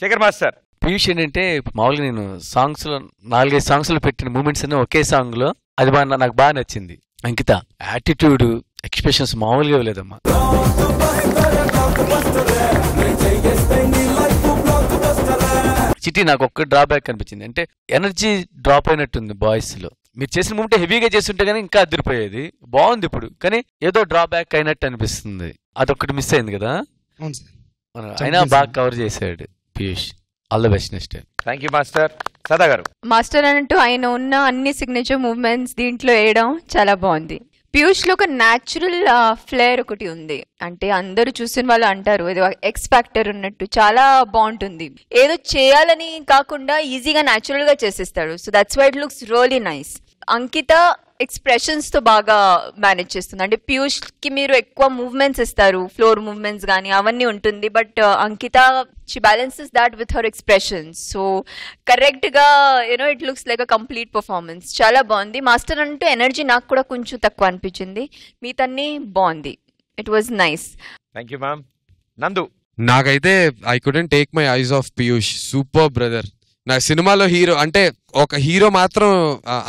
శేఖర్ మాస్టర్. పీయూష్ ఏంటంటే మామూలుగా నేను సాంగ్స్ లో 4-5 సాంగ్స్ లో పెట్టిన మూమెంట్స్ అన్ని ఒకే సాంగ్ లో అది నాకు బాగా నచ్చింది. అంకిత యాటిట్యూడ్ ఎక్స్ప్రెషన్స్ మామూలుగా లేదమ్మా. చిట్టి నాకు ఒక్క డ్రాబ్యాక్ అనిపించింది, అంటే ఎనర్జీ డ్రాప్ అయినట్టుంది బాయ్స్ లో. మీరు చేసిన మూమెంట్ హెవీగా చేస్తుంటే కానీ ఇంకా అదిరిపోయేది, బాగుంది ఇప్పుడు, కానీ ఏదో డ్రాబ్యాక్ అయినట్టు అనిపిస్తుంది. అదొక్కటి మిస్ అయింది కదా. అయినా బాగా కవర్ చేశాడు Piyush. All the best next. Thank you master. సదా గారు. మాస్టర్ అన్నట్టు ఆయన ఉన్న అన్ని సిగ్నేచర్ మూవ్మెంట్స్ దీంట్లో వేయడం చాలా బాగుంది. పీయూష్ లో ఒక న్యాచురల్ ఫ్లేర్ ఒకటి ఉంది, అంటే అందరూ చూసిన వాళ్ళు అంటారు ఏదో ఎక్స్ ఫ్యాక్టర్ ఉన్నట్టు, చాలా బాగుంటుంది. ఏదో చేయాలని కాకుండా ఈజీగా న్యాచురల్ గా చేసేస్తాడు. So that's why it looks really nice. Ankita expressions తో బాగా మేనేజ్ చేస్తుంది. అంటే పీయూష్ కి మీరు ఎక్కువ మూవ్మెంట్స్ ఇస్తారు, ఫ్లోర్ మూవ్మెంట్స్ కానీ అవన్నీ ఉంటుంది, but Ankitha she balances that with her expressions. So correct గా you know it looks like a complete performance. చాలా బాగుంది. మాస్టర్ అంటూ ఎనర్జీ నాకు కూడా కొంచెం తక్కువ అనిపించింది, మీతన్ని బాగుంది. It was nice. Thank you ma'am. నందు. నాకైతే I couldn't take my eyes of Piyush. Super brother. నా సినిమాలో హీరో అంటే ఒక హీరో మాత్రం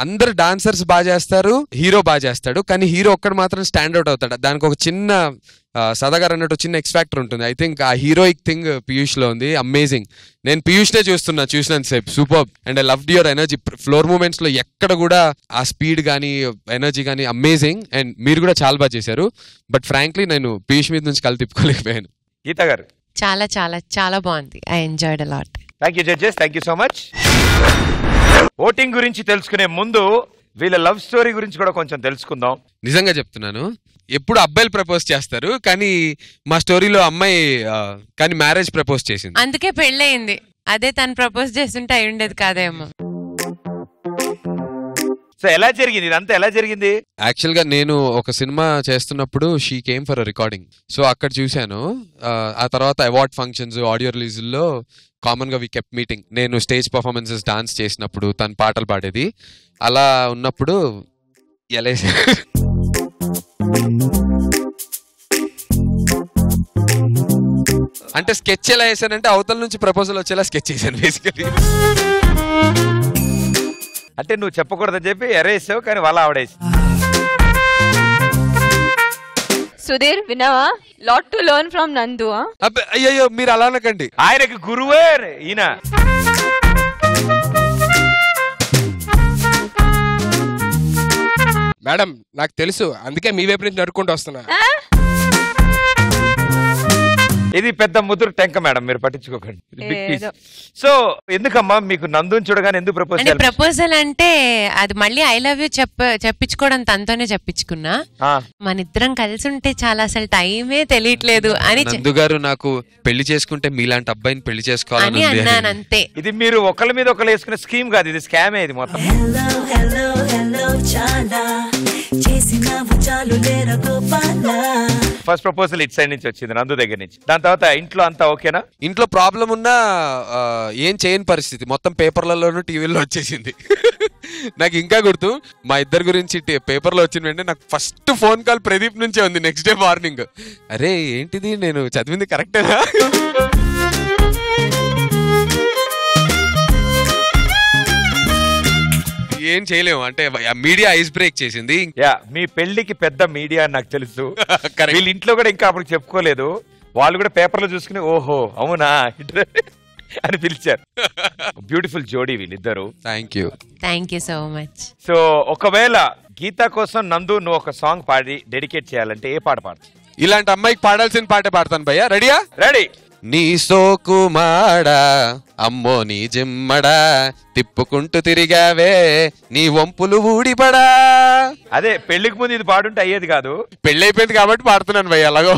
అందరు డాన్సర్స్ బాగా చేస్తారు, హీరో బాగా చేస్తాడు, కానీ హీరో ఒక్కడు మాత్రం స్టాండ్ అవుట్ అవుతాడు. దానికి ఒక చిన్న సదాగారు అన్నట్టు చిన్న ఎక్స్ ఫ్యాక్టర్ ఉంటుంది. ఐ థింక్ ఆ హీరోయిక్ థింగ్ పీయూష్ లో ఉంది. అమేజింగ్. నేను పీయూష్నే చూసినంతసేపు. Super. And I loved your energy. Floor movements లో ఎక్కడ కూడా ఆ స్పీడ్ కానీ ఎనర్జీ కానీ అమేజింగ్. అండ్ మీరు కూడా చాలా బాగా చేశారు. బట్ ఫ్రాంక్లీ నేను పీయూష్ మీద నుంచి కళ్ళు తిప్పుకోలేకపోయాను. గీతా గారు. చాలా చాలా చాలా బాగుంది. I enjoyed a lot. Thank you judges. Thank you so much. Voting గురించి తెలుసుకునే ముందు వీళ్ళ లవ్ స్టోరీ గురించి కూడా కొంచెం తెలుసుకుందాం. నిజంగా చెప్తున్నాను, ఎప్పుడు అబ్బాయిలు ప్రపోజ్ చేస్తారు, కానీ మా స్టోరీలో అమ్మాయి కానీ మ్యారేజ్ ప్రపోజ్ చేసింది. అందుకే పెళ్ళయింది. అదే తను ప్రపోజ్ చేస్తుంటే అయి ఉండేది కాదేమో. సో ఎలా జరిగింది ఇదంతా? ఎలా జరిగింది? యాక్చువల్ గా నేను ఒక సినిమా చేస్తున్నప్పుడు she came for recording. So అక్కడ చూశాను. ఆ తర్వాత అవార్డ్ ఫంక్షన్స్, ఆడియో రిలీజుల్లో కామన్ గా వి కెప్ట్ మీటింగ్. నేను స్టేజ్ పర్ఫార్మెన్సెస్ డాన్స్ చేసినప్పుడు తను పాటలు పాడేది. అలా ఉన్నప్పుడు ఎలా అంటే స్కెచ్ ఎలా వేసానంటే అవతల నుంచి ప్రపోజల్ వచ్చేలా స్కెచ్ చేశాను బేసికలీ. అంటే నువ్వు చెప్పకూడదని చెప్పి ఎరేసావు, కానీ వాళ్ళ ఆవిడేసి. సుధీర్ విన్నావా? లాట్ టు లెర్న్ ఫ్రమ్ నందు. అయ్యో మీరు అలా అనకండి, ఆయనకి గురువే ఈయన. మేడం నాకు తెలుసు, అందుకే మీ వైపు నుంచి నడుకుంటూ వస్తున్నా. ఇది పెద్ద ముదురు టెంక మేడం, మీరు పట్టించుకోకండి. సో ఎందుకమ్మా మీకు నందుని చూడగానే ఎందుకు ప్రపోజ్? ప్రపోజల్ అంటే అది మళ్ళీ ఐ లవ్ యూ చెప్పించుకోవడం తనతోనే చెప్పించుకున్నా. మన ఇద్దరం కలిసి ఉంటే చాలా అసలు టైమే తెలియట్లేదు అని. నందు గారు నాకు పెళ్లి చేసుకుంటే మీలాంటి అబ్బాయిని పెళ్లి చేసుకోవాలని అన్నాను అంతే. ఇది మీరు ఒకళ్ళ మీద ఒకళ్ళు వేసుకునే స్కీమ్ కాదు, ఇది స్కామే. ఇది మొత్తం ఫస్ట్ ప్రపోజల్ ఇట్ సైడ్ నుంచి వచ్చింది, నందు దగ్గర నుంచి. దాని తర్వాత ఇంట్లో అంతా ఓకేనా? ఇంట్లో ప్రాబ్లం ఉన్నా ఏం చేయని పరిస్థితి, మొత్తం పేపర్లలోనూ టీవీలో వచ్చేసింది. నాకు ఇంకా గుర్తు, మా ఇద్దరి గురించి పేపర్లో వచ్చిన వెంటనే నాకు ఫస్ట్ ఫోన్ కాల్ ప్రదీప్ నుంచే ఉంది. నెక్స్ట్ డే మార్నింగ్, అరే ఏంటిది నేను చదివింది కరెక్టేనా? ఏం చేయలేము, అంటే మీడియా ఐస్ బ్రేక్ చేసింది. మీ పెళ్లికి పెద్ద మీడియా నాకు తెలుసు. వీళ్ళ ఇంట్లో కూడా ఇంకా అప్పుడు చెప్పుకోలేదు. వాళ్ళు కూడా పేపర్లో చూసుకుని ఓహో అవునా అని పిలిచారు. బ్యూటిఫుల్ జోడీ వీళ్ళిద్దరు. Thank you so much. So ఒకవేళ గీత కోసం నందు నువ్వు ఒక సాంగ్ పాడి డెడికేట్ చేయాలంటే ఏ పాట పాడతావు? ఇలాంటి అమ్మాయికి పాడాల్సిన పాటే పాడతాను భయ్యా. రెడీయా? రెడీ. నీ సోకుమాడా అమ్మో నీ జిమ్మడా తిప్పుకుంటూ తిరిగావే నీ వంపులు ఊడిపడా. అదే పెళ్లికి ముందు ఇది పాడుంటే అయ్యేది కాదు. పెళ్లి అయిపోయింది కాబట్టి పాడుతున్నాను భయ్య అలాగో.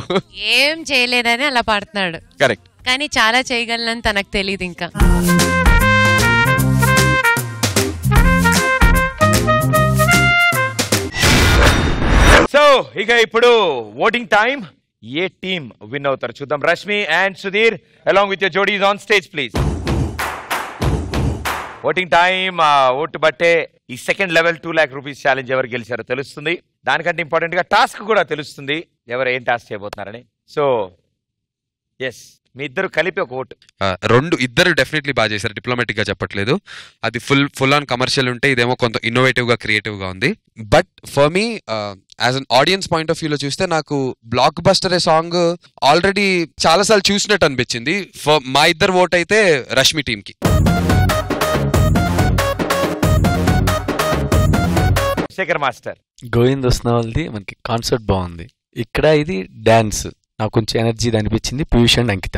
ఏం చేయలేదని అలా పాడుతున్నాడు. కరెక్ట్. కానీ చాలా చేయగలనని తనకు తెలియదు ఇంకా. సో ఇక ఇప్పుడు ఓటింగ్ టైం. ఏ టీమ్ విన్ అవుతారు చూద్దాం. Rashmi and Sudheer along with your jodis on stage please. Voting time. Vote బట్టే ఈ second level 2 lakh rupees challenge ఎవరు గెలిచారో తెలుస్తుంది. దానికంటే ఇంపార్టెంట్ గా టాస్క్ కూడా తెలుస్తుంది ఎవరు ఏం టాస్క్ చేయబోతున్నారని. సో ఎస్, మీ ఇద్దరు కలిపి ఒక ఓటు. ఇద్దరు డెఫినెట్లీ బాగా చేశారు. డిప్లొమాటిక్ గా చెప్పట్లేదు. అది ఫుల్ ఆన్ కమర్షియల్ ఉంటే ఇదేమో కొంత ఇన్నోవేటివ్ గా క్రియేటివ్ గా ఉంది. But for me as an audience point of వ్యూలో చూస్తే నాకు బ్లాక్ బస్టర్ సాంగ్ ఆల్రెడీ చాలా సార్లు చూసినట్టు అనిపించింది. మా ఇద్దరు ఓట్ అయితే రష్మి టీమ్ కి. శేఖర్ మాస్టర్. గోవింద్ వస్తున్నది మనకి కాన్సెప్ట్ బాగుంది. ఇక్కడ ఇది డాన్స్ నాకు కొంచెం ఎనర్జీ అనిపించింది. పీయూష్ అండ్ అంకిత.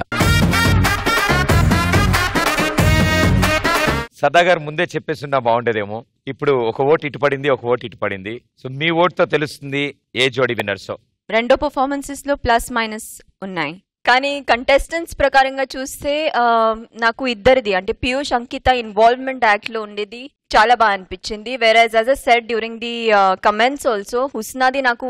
సదా గారు ముందే చెప్పేస్తున్నా బాగుండేదేమో. ఇప్పుడు ఒక ఓటు ఇటు పడింది, ఒక ఓటు ఇటు పడింది. సో మీ ఓటుతో తెలుస్తుంది ఏ జోడీ విన్నర్సో. రెండో పర్ఫార్మెన్సెస్ లో ప్లస్ మైనస్ ఉన్నాయి. కానీ కంటెస్టెంట్స్ ప్రకారంగా చూస్తే నాకు ఇద్దరిది అంటే పీయూష్ అంకిత ఇన్వాల్వ్మెంట్ యాక్ట్ లో ఉండేది చాలా బాగా అనిపించింది. వెరాజ్ as a said during the comments also హుస్నాది నాకు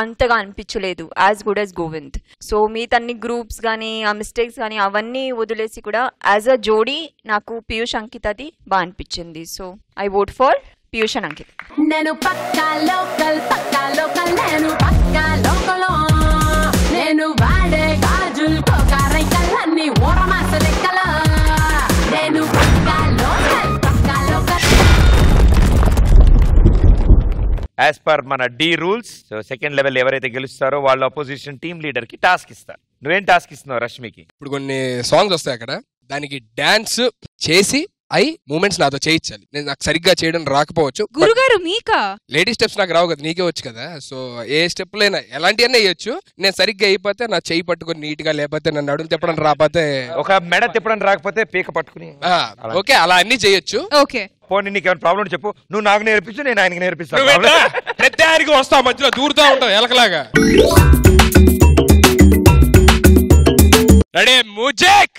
అంతగా అనిపించలేదు as good as Govind. So మిగతా గ్రూప్స్ కానీ ఆ మిస్టేక్స్ కానీ అవన్నీ వదిలేసి కూడా యాజ్ అ జోడీ నాకు పీయూష్ అంకితది బాగా అనిపించింది. So I vote for Piyush and Ankita. నేను పక్కా లోకల్ నేను పక్కా లోకలో నేను వాడే గాజుల్ కోకారై కళ్ళన్ని ఓరమాస లెక్కల నేను పక్కా లోకల్ యాజ్ పర్ మన Dhee rules. So second level ఎవరైతే గెలుస్తారో వాళ్ళ అపోజిషన్ టీమ్ లీడర్ కి టాస్క్ ఇస్తారు. నువ్వేం టాస్క్ ఇస్తున్నావు రష్మికి? ఇప్పుడు కొన్ని సాంగ్స్ వస్తాయి అక్కడ, దానికి డాన్స్ చేసి మూమెంట్స్ నాతో చేయించాలి. నేను నాకు సరిగ్గా చేయడం రాకపోవచ్చు. గురుగారు మీకా? లేడీ స్టెప్స్ నాకు రావు కదా, నీకే వచ్చు కదా. సో ఏ స్టెప్ లైనా ఎలాంటి అన్నీ వేయొచ్చు. నేను సరిగ్గా అయిపోతే నా చేయి పట్టుకుని నీట్ గా, లేకపోతే నన్ను అడుగు తిప్పడం రాకపోతే, ఒక మెడ తిప్పడం రాకపోతే పీక పట్టుకుని ఓకే అలా అన్ని చేయొచ్చు. ఓకే పోనీ నీకు ఏమైనా ప్రాబ్లం చెప్పు, నువ్వు నాకు నేర్పించు, నేను ఆయనకి నేర్పిస్తాను. ప్రతి ఆయనకి వస్తావు, మధ్యలో దూరుతూ ఉంటావు ఎలకలాగా. Ready music.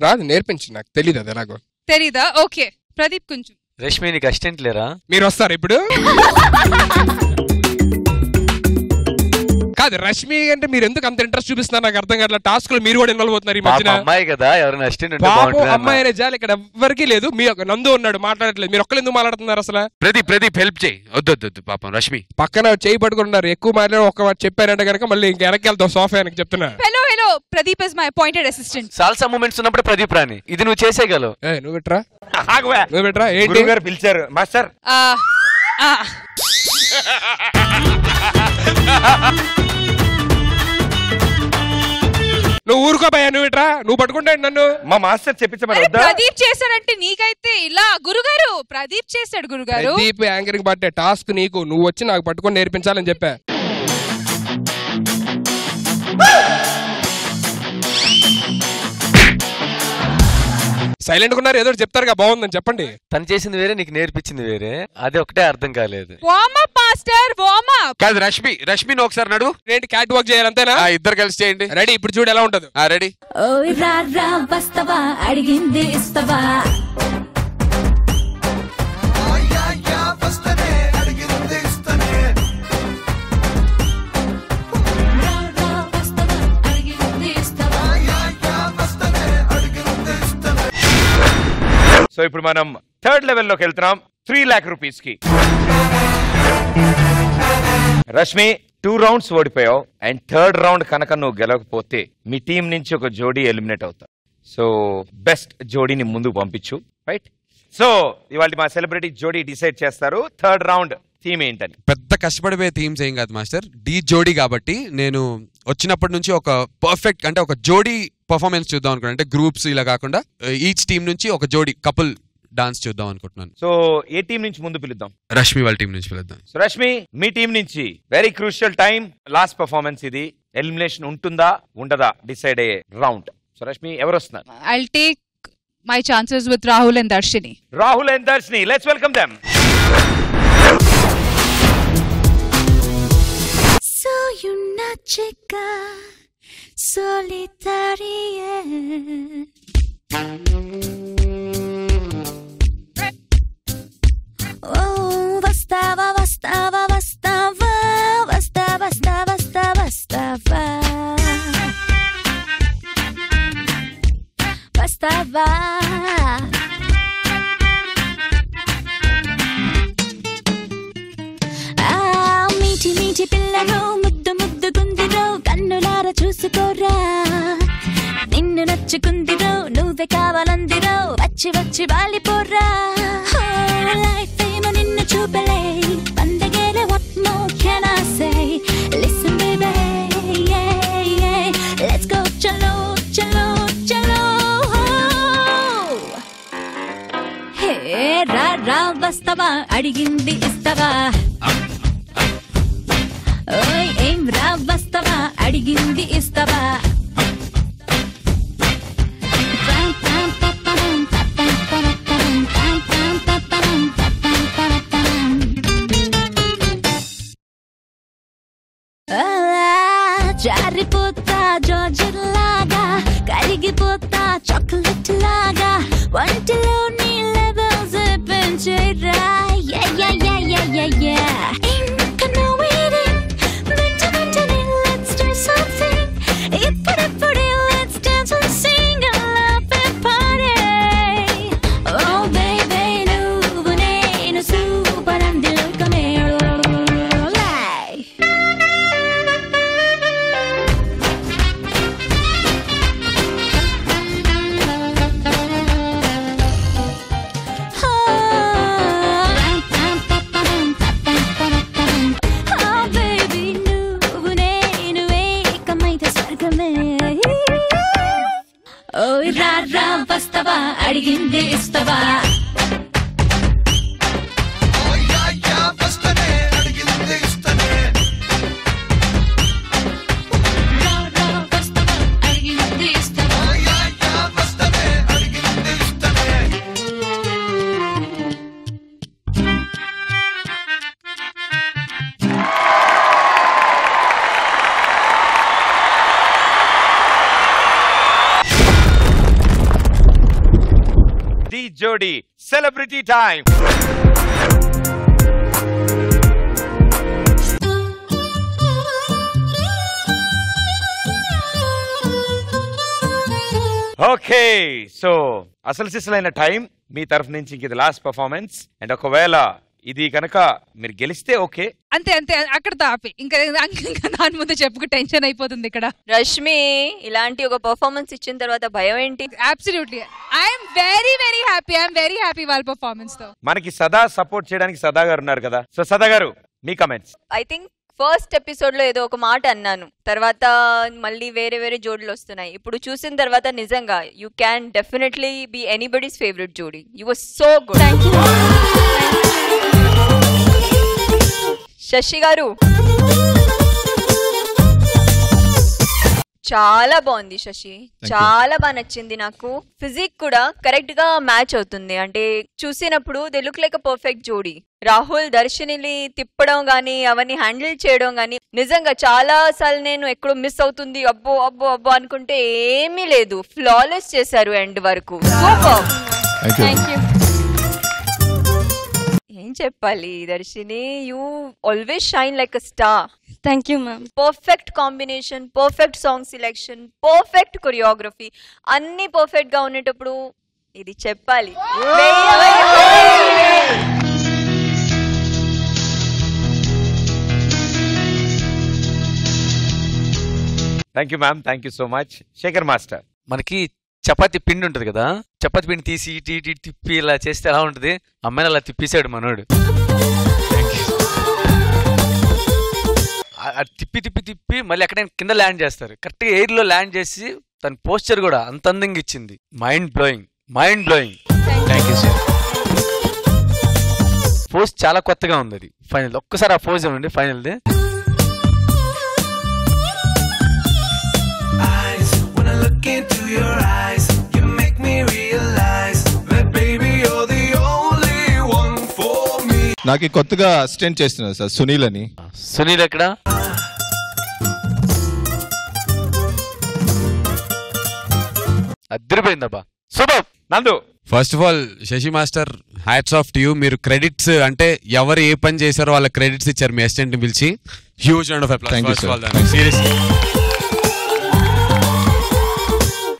రాదు, నేర్పించు, నాకు తెలీదు అది ఎలాగో. తెలీదా? ఓకే ప్రదీప్ కొంచెం. రష్మి నీకు అసిస్టెంట్ లేరా? మీరు వస్తారు ఇప్పుడు? కాదు రష్మి అంటే మీరు ఎందుకు అంత ఇంట్రెస్ట్ చూపిస్తున్నారు నాకు అర్థం కావట్లేదు. టాస్క్ లో మీరు కూడా ఇన్వాల్వ్ అవుతున్నారు ఈ మధ్యన. అమ్మాయి కదా, ఎవరైనా అసిస్టెంట్ ఉంటే పాపం బాగుంటుంది. అమ్మాయి అనే జాలి ఇక్కడ ఎవరికి లేదు. మీ నందు ఉన్నాడు మాట్లాడట్లేదు, మీరు ఒక్కరు ఎందుకు మాట్లాడుతున్నారు అసలు? ప్రదీప్ హెల్ప్ చేయి. వద్దు పాపం రష్మి పక్కన చేయి పట్టుకుంటున్నారు. ఎక్కువ మాట్లాడి ఒక చెప్పారంటే కనుక మళ్ళీ ఇంకా వెనక్కి వెళ్తాం సోఫా వెనక్కి చెప్తున్నా. Hello Pradeep is my appointed assistant. Salsa moments ఉన్నప్పుడు ప్రదీప్ రాని, ఇది నువ్వు చేసేయగలవు. నువ్వు పెట్టరా, నువ్వు పెట్టరా. ఏంటి గారు పిలిచారు మాస్టర్? నువ్వు ఊరుకోబోయా, నువ్వు ఇట్రా, నువ్వు పట్టుకుంటా నన్ను. మా మాస్టర్ చెప్పించమని. ప్రదీప్ చేశాడంటే నీకైతే ఇలా గురుగారు ప్రదీప్ చేశాడు గురుగారు. ప్రదీప్ యాంకరింగ్ పట్టే టాస్క్ నీకు, నువ్వు వచ్చి నాకు పట్టుకొని నేర్పించాలని చెప్పా. సైలెంట్ ఉన్నారు, ఏదో చెప్తారుగా, బాగుందని చెప్పండి. తను చేసింది వేరే, నీకు నేర్పించింది వేరే, అదే ఒకటే అర్థం కాలేదు. కాదు రష్మి నువ్వు ఒకసారి నడు. ఏంటి క్యాట్ వాక్ చేయాలి అంతేనా? ఇద్దరు కలిసి చేయండి. రెడీ, ఇప్పుడు చూడు ఎలా ఉంటది. రెడీ. ఓయ్ రా వస్తవా, అడిగింది ఇస్తవా. సో ఇప్పుడు మనం థర్డ్ లెవెల్లోకి వెళ్తున్నాం 3 lakh rupees కి. రష్మి 2 rounds ఓడిపోయావు. అండ్ థర్డ్ రౌండ్ కనుక నువ్వు గెలవకపోతే మీ టీం నుంచి ఒక జోడీ ఎలిమినేట్ అవుతావు. సో బెస్ట్ జోడీని ముందుకు పంపించు. రైట్. సో ఇవాళ మా సెలబ్రిటీ జోడీ డిసైడ్ చేస్తారు థర్డ్ రౌండ్ థీమ్ ఏంటని. పెద్ద కష్టపడిపోయే థీమ్స్ ఏం కాదు మాస్టర్, డి జోడీ కాబట్టి నేను వచ్చినప్పటి నుంచి ఒక పర్ఫెక్ట్ అంటే ఒక జోడీ పర్ఫార్మెన్స్ చూద్దాం అనుకున్నాను. అంటే గ్రూప్స్ ఇలా కాకుండా ఈచ్ టీం నుంచి ఒక జోడీ కపుల్ డాన్స్ చూద్దాం అనుకుంటున్నాను. సో ఏ టీం నుంచి ముందు పిలుద్దాం? రష్మి వాళ్ళ టీం నుంచి పిలుద్దాం. సో రష్మి, మీ టీం నుంచి very crucial time, last performance ఇది. ఎలిమినేషన్ ఉంటుందా ఉండదా డిసైడ్ అయ్యే రౌండ్. సో రష్మి, ఎవరు వస్తున్నారు? I'll take my chances with Rahul and Darshini. Rahul and Darshini, let's welcome them. Soy una chica solitaria. Oh, bastaba, bastaba, bastaba, bastaba, bastaba, bastaba, bastaba. Bastaba. మీటి మీటి పిల్లను ముద్దు ముద్దు గుందిరో కన్నులార చూసుకోరా, నిన్ను నచ్చుకుందిరో నువ్వే కావాలందిరో వచ్చి వచ్చి వాలిపోరా. లైఫ్ ఏమో నిన్ను చూపలే పండగేలే, what more can I say? Listen baby, yeah, yeah, let's go chalo chalo chalo. Hey రా రా వస్తావా, అడిగింది ఇస్తావా, ఓయ్ ఏం రా వస్తావా, అడిగింది ఇస్తావా. జారిపోతా జార్జెట్ లాగా, కరిగిపోతా చాక్లెట్ లాగా, వంటిలో నీ లెవెల్స్ పెంచేరా. ఇంకా no waiting, వెంట వెంటనే let's do something. ఇప్పుడిప్పుడే let's dance and sing a happy party. Oh baby, నువ్వు నేను సూపర్ అందులోకమే. రా రా వస్తావా, అడిగింది ఇస్తావా. జోడి సెలబ్రిటీ టైం. ఓకే, సో అసలు సిసలైన టైం మీ తరఫు నుంచి ఇంక ఇది లాస్ట్ పర్ఫార్మెన్స్. అండ్ ఒకవేళ ఇది కనుక మీరు గెలిస్తే ఓకే, అంతే అంతే, అక్కడ తాపి ఇంకా దాని ముందు చెప్పుకు టెన్షన్ అయిపోతుంది ఇక్కడ. రష్మి ఇలాంటి ఒక పర్ఫార్మెన్స్ ఇచ్చిన తర్వాత భయం ఏంటి? Absolutely I'm very very happy, I'm very happy వాళ్ళ పర్ఫార్మెన్స్ తో. మనకి సదా సపోర్ట్ చేయడానికి సదా గారు ఉన్నారు కదా. సో సదా గారు, మీ comments. I think first episode లో ఏదో ఒక మాట అన్నాను, తర్వాత మళ్ళీ వేరే వేరే జోడీలు వస్తున్నాయి. ఇప్పుడు చూసిన తర్వాత నిజంగా you can definitely be anybody's favourite jodi. You were so good. Sashi garu చాలా బాగుంది. శశి చాలా బాగా నచ్చింది నాకు. ఫిజిక్ కూడా కరెక్ట్ గా మ్యాచ్ అవుతుంది, అంటే చూసినప్పుడు they look like a perfect జోడీ. రాహుల్ దర్శినిని తిప్పడం గానీ అవన్నీ హ్యాండిల్ చేయడం గానీ నిజంగా చాలా సార్లు నేను ఎక్కడో మిస్ అవుతుంది అబ్బో అబ్బో అబ్బో అనుకుంటే ఏమీ లేదు, ఫ్లాలెస్ చేశారు ఎండ్ వరకు. Super, thank you. ఏం చెప్పాలి Darshini, you always shine like a star. Thank you ma'am. Perfect combination, perfect song selection, perfect choreography, అన్ని పర్ఫెక్ట్ గా ఉండేటప్పుడు ఇది చెప్పాలి. Thank you ma'am, thank you so much. Shekhar master, మనకి చపాతి పిండి ఉంటది కదా, చపాతి పిండి తీసి ఇటు ఇటు తిప్పి ఇలా చేస్తే ఎలా ఉంటది, అమ్మాయిని అలా తిప్పేశాడు మనోడు. తిప్పి తిప్పి తిప్పి మళ్ళీ ఎక్కడైనా కింద ల్యాండ్ చేస్తారు, కరెక్ట్ గా ఎయిర్ లో ల్యాండ్ చేసి తన పోస్చర్ కూడా అంత అందంగా ఇచ్చింది. Mind blowing, mind blowing. Thank you sir. Pose చాలా కొత్తగా ఉంది అది. ఫైనల్ ఒక్కసారి ఆ పోజ్ ఇవ్వండి ఫైనల్ది. నాకు కొత్తగా అసిస్టెంట్ చేస్తున్నారు సార్ సునీల్ అని. సునీల్ ఎక్కడ? అద్దరిపోయిందబ్బా. Super Nandu. First of all Sashi master hats off to you. మీరు క్రెడిట్స్ అంటే ఎవరు ఏ పని చేశారో వాళ్ళ క్రెడిట్స్ ఇచ్చారు మీ అసిస్టెంట్ ని పిలిచి. Huge round of applause. Seriously.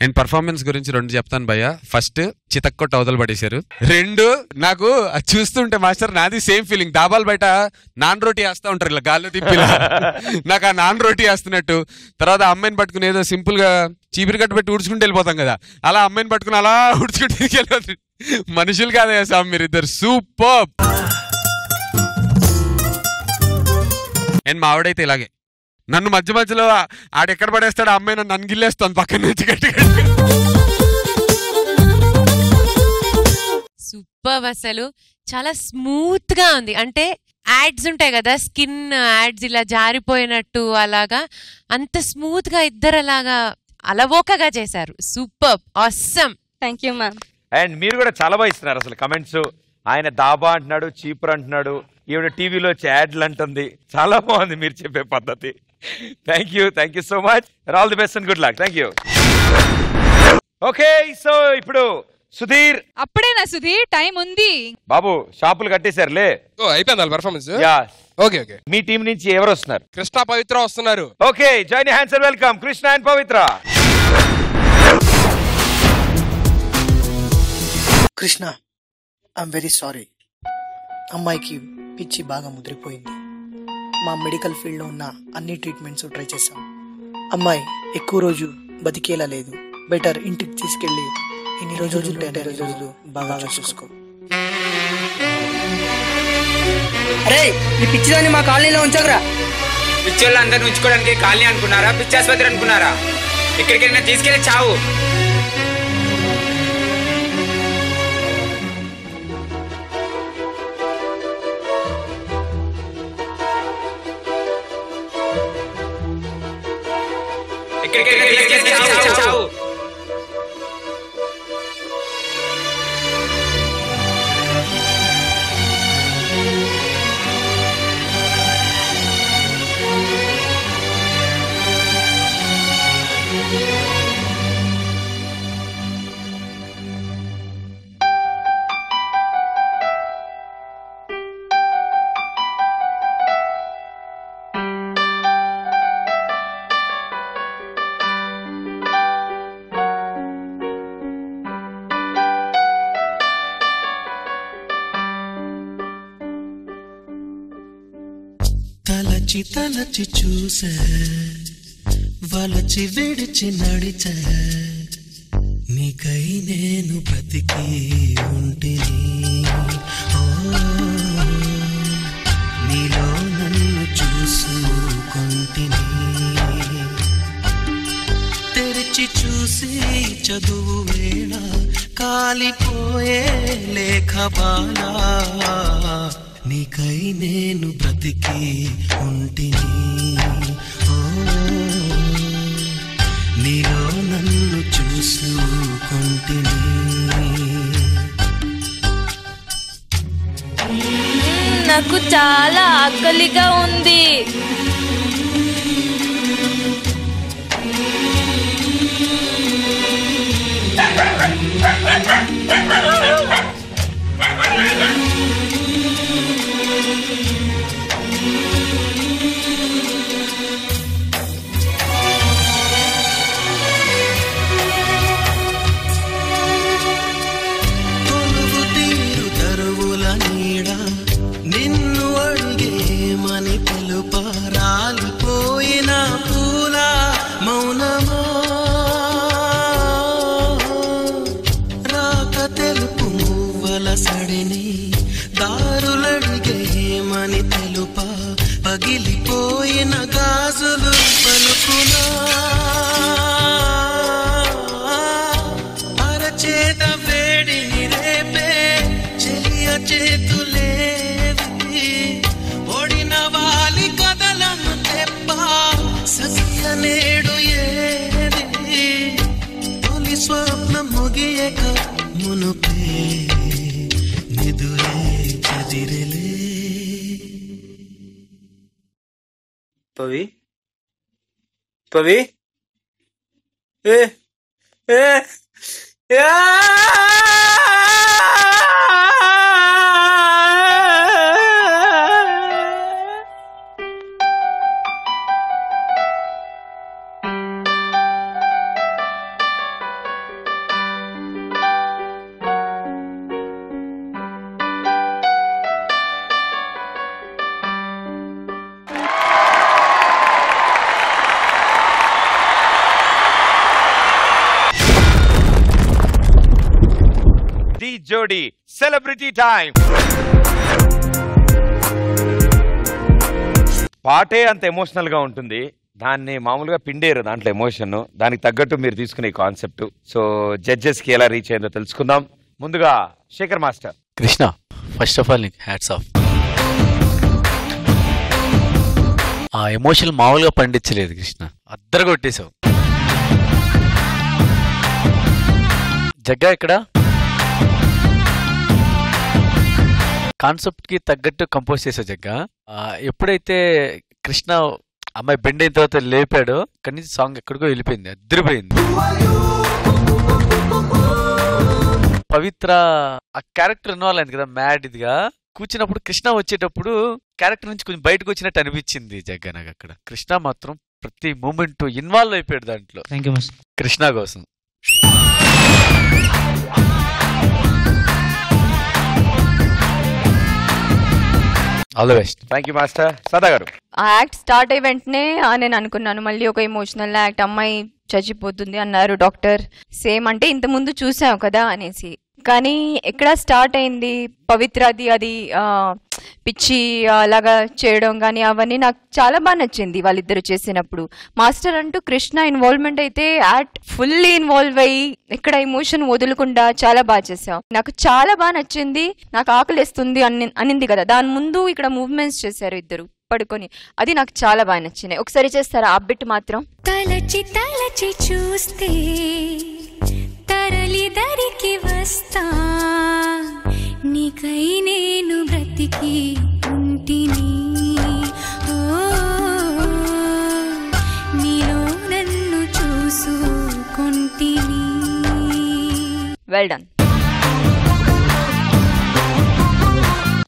And performance గురించి 2 చెప్తాను భయ్య. ఫస్ట్ చితక్కొట్ట అవతల పడేశారు. 2 నాకు అది చూస్తుంటే మాస్టర్ నాది సేమ్ ఫీలింగ్. డాబాల్ బయట నాన్ రోటీ వేస్తా ఉంటారు ఇలా గాల్లో తిప్పిలా, నాకు ఆ నాన్ రోటీ వేస్తున్నట్టు. తర్వాత అమ్మాయిని పట్టుకుని ఏదో సింపుల్ గా చీపిరి కట్టు పెట్టి ఉడుచుకుంటూ వెళ్ళిపోతాం కదా, అలా అమ్మాయిని పట్టుకుని అలా ఉడుచుకుంటూ వెళ్ళిపోతుంది. మనుషులు కాదయ్యా సార్ మీరు ఇద్దరు. సూపర్. అండ్ మా ఆవిడైతే ఇలాగే నన్ను మధ్య మధ్యలో ఆడెక్కడ పడేస్తాడు ఆ అమ్మాయి నన్ను గిల్లేస్తాను పక్కన నుంచి గట్టిగా. సూపర్. అసలు చాలా స్మూత్ గా ఉంది. అంటే యాడ్స్ ఉంటాయి కదా, స్కిన్ యాడ్స్ ఇలా జారిపోయినట్టు అలాగా, అంత స్మూత్ గా ఇద్దరు అలాగా అలవోకగా చేశారు. Super. Awesome. Thank you ma'am. And మీరు కూడా చాలా బాగా ఇస్తున్నారు అసలు కమెంట్స్. ఆయన దాబా అంటున్నాడు, చీపురు అంటున్నాడు, ఈవిడ టీవీలో వచ్చి యాడ్లు అంటుంది. చాలా బాగుంది మీరు చెప్పే పద్ధతి. Thank you so much. All the best and good luck. Thank you. Okay, so ఇప్పుడు సుధీర్. అప్పుడేనా సుధీర్? టైం ఉంది బాబు. షాపులు కట్టేశారులే. అయిపోయింది పర్ఫార్మెన్స్. Okay okay. మీ టీం నుంచి ఎవరు వస్తున్నారు? కృష్ణ పవిత్ర వస్తున్నారు. Okay, join hands and welcome Krishna and Pavitra. Krishna, I'm very sorry. అమ్మాయికి పిచ్చి బాగా ముదిరిపోయింది. మా మెడికల్ ఫీల్డ్లో ఉన్న అన్ని ట్రీట్మెంట్స్ ట్రై చేశాం. అమ్మాయి ఎక్కువ రోజు బతికేలా లేదు. బెటర్ ఇంటికి తీసుకెళ్ళి ఎన్ని రోజులు ఉంటే అన్ని రోజులు బాగా చూసుకో. అరే, ఈ పిచ్చిదాన్ని మా కాలనీలో ఉంచకురా. పిచ్చోళ్ళు అందరిని ఉంచుకోవడానికి కాలనీ అనుకున్నారా? పిచ్చి ఆసుపత్రి అనుకున్నారా? ఎక్కడికైనా తీసుకెళ్ళి చావు. తలచి తలచి చూసే వలచి విడిచి నడిచే నీకై నేను బ్రతికి ఉంటిని. ఓ నీలో నన్ను చూసుకుంటిని. తెరిచి చూసి చదువు వేళ కాలిపోయే లేఖ బాలా నీకై నేను బ్రతికి ఉంటిని. ఓ నీలో నన్ను చూసుకుంటిని. నాకు చాలా ఆకలిగా ఉంది. కొలువు తీరు తరువుల నీడ నిన్ను అడిగేమని పిలుప రాలిపోయిన పూల మౌనమా రాక తెలుపు మువ్వల సడిని దారులడిగేమని తెలుప పగిలిపోయిన గాజులు పలుకునా అరచేత వేడిని రేపే చెలియ చేతులే నిదురే చదిరలే. పవి పవి ఏ ఏ జోడి సెలబ్రిటీ టైం. పాటే అంత ఎమోషనల్ గా ఉంటుంది, దాన్ని మామూలుగా పిండేరు దాంట్లో ఎమోషన్. దానికి తగ్గట్టు మీరు తీసుకునే కాన్సెప్ట్. సో జడ్జెస్ కి ఎలా రీచ్ అయిందో తెలుసుకుందాం. ముందుగా Shekhar master. Krishna, first of all నీకు హ్యాట్స్ ఆఫ్. ఆ ఎమోషన్ మామూలుగా పండించలేదు కృష్ణ, అద్దరు కొట్టేశావు. జగ్గా ఇక్కడ కాన్సెప్ట్ కి తగ్గట్టు కంపోజ్ చేసావు జగ్గా. ఎప్పుడైతే కృష్ణ అమ్మాయి బెండ్ అయిన తర్వాత లేపాడో అక్కడి నుంచి సాంగ్ ఎక్కడికో వెళ్ళిపోయింది, అద్దరిపోయింది. పవిత్ర ఆ క్యారెక్టర్ ఇన్వాల్వ్ అయింది కదా, మ్యాడ్ ఇదిగా కూర్చున్నప్పుడు కృష్ణ వచ్చేటప్పుడు క్యారెక్టర్ నుంచి కొంచెం బయటకు వచ్చినట్టు అనిపించింది జగ్గా నాకు. అక్కడ కృష్ణ మాత్రం ప్రతి మూమెంట్ ఇన్వాల్వ్ అయిపోయాడు దాంట్లో. కృష్ణ కోసం all the best. Thank you master. సదా గారు. ఆ యాక్ట్ స్టార్ట్ అయ్యి వెంటనే నేను అనుకున్నాను మళ్ళీ ఒక ఎమోషనల్ యాక్ట్, అమ్మాయి చచ్చిపోతుంది అన్నారు డాక్టర్, సేమ్ అంటే ఇంత ముందు చూసాం కదా అనేసి. కానీ ఎక్కడ స్టార్ట్ అయింది పవిత్రది అది పిచ్చి అలాగా చేయడం కానీ అవన్నీ నాకు చాలా బాగా నచ్చింది వాళ్ళిద్దరు చేసినప్పుడు. మాస్టర్ అంటూ కృష్ణ ఇన్వాల్వ్మెంట్ అయితే యాక్ట్ ఫుల్లీ ఇన్వాల్వ్ అయ్యి ఎక్కడ ఎమోషన్ వదులుకుండా చాలా బాగా చేసాం. నాకు చాలా బాగా నచ్చింది. నాకు ఆకలిస్తుంది అనింది కదా, దాని ముందు ఇక్కడ మూవ్మెంట్స్ చేశారు ఇద్దరు పడుకొని, అది నాకు చాలా బాగా నచ్చినాయి. ఒకసారి చేస్తారా ఆ బిట్ మాత్రం? తలచి తలచి చూస్తే తరలి దరికి వస్తా, నీకై నేను బ్రతికి ఉంటిని, ఓ నీలో నన్ను చూసుకుంటిని. Well done.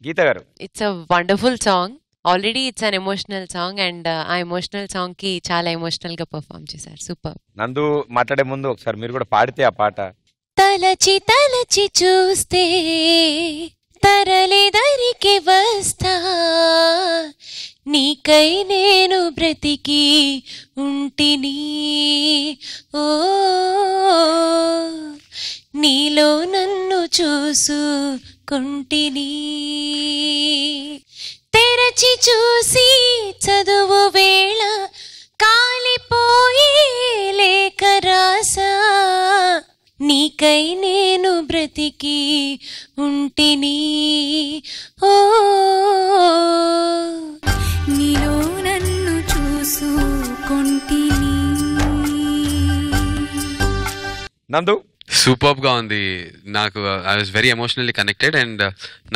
Geeta garu. It's a wonderful song. Already it's an emotional song and ఆ ఎమోషనల్ సాంగ్ కి చాలా ఎమోషనల్ గా పర్ఫామ్ చేశారు. సూపర్. నందు మాట్లాడే ముందు ఒకసారి మీరు కూడా పాడితే ఆ పాట. తలచి తలచి చూస్తే తరలి దరికి వస్తా, నీకై నేను బ్రతికి ఉంటిని, ఓ నీలో నన్ను చూసుకుంటిని. తెరచి చూసి చదువు వేళ కాలిపోయి లేక రాసా, నీకై నేను బ్రతికి ఉంటిని, ఓ నీలో నన్ను చూసుకుంటిని. నందు. సూపర్బ్ గా ఉంది. నాకు I was very emotionally connected. And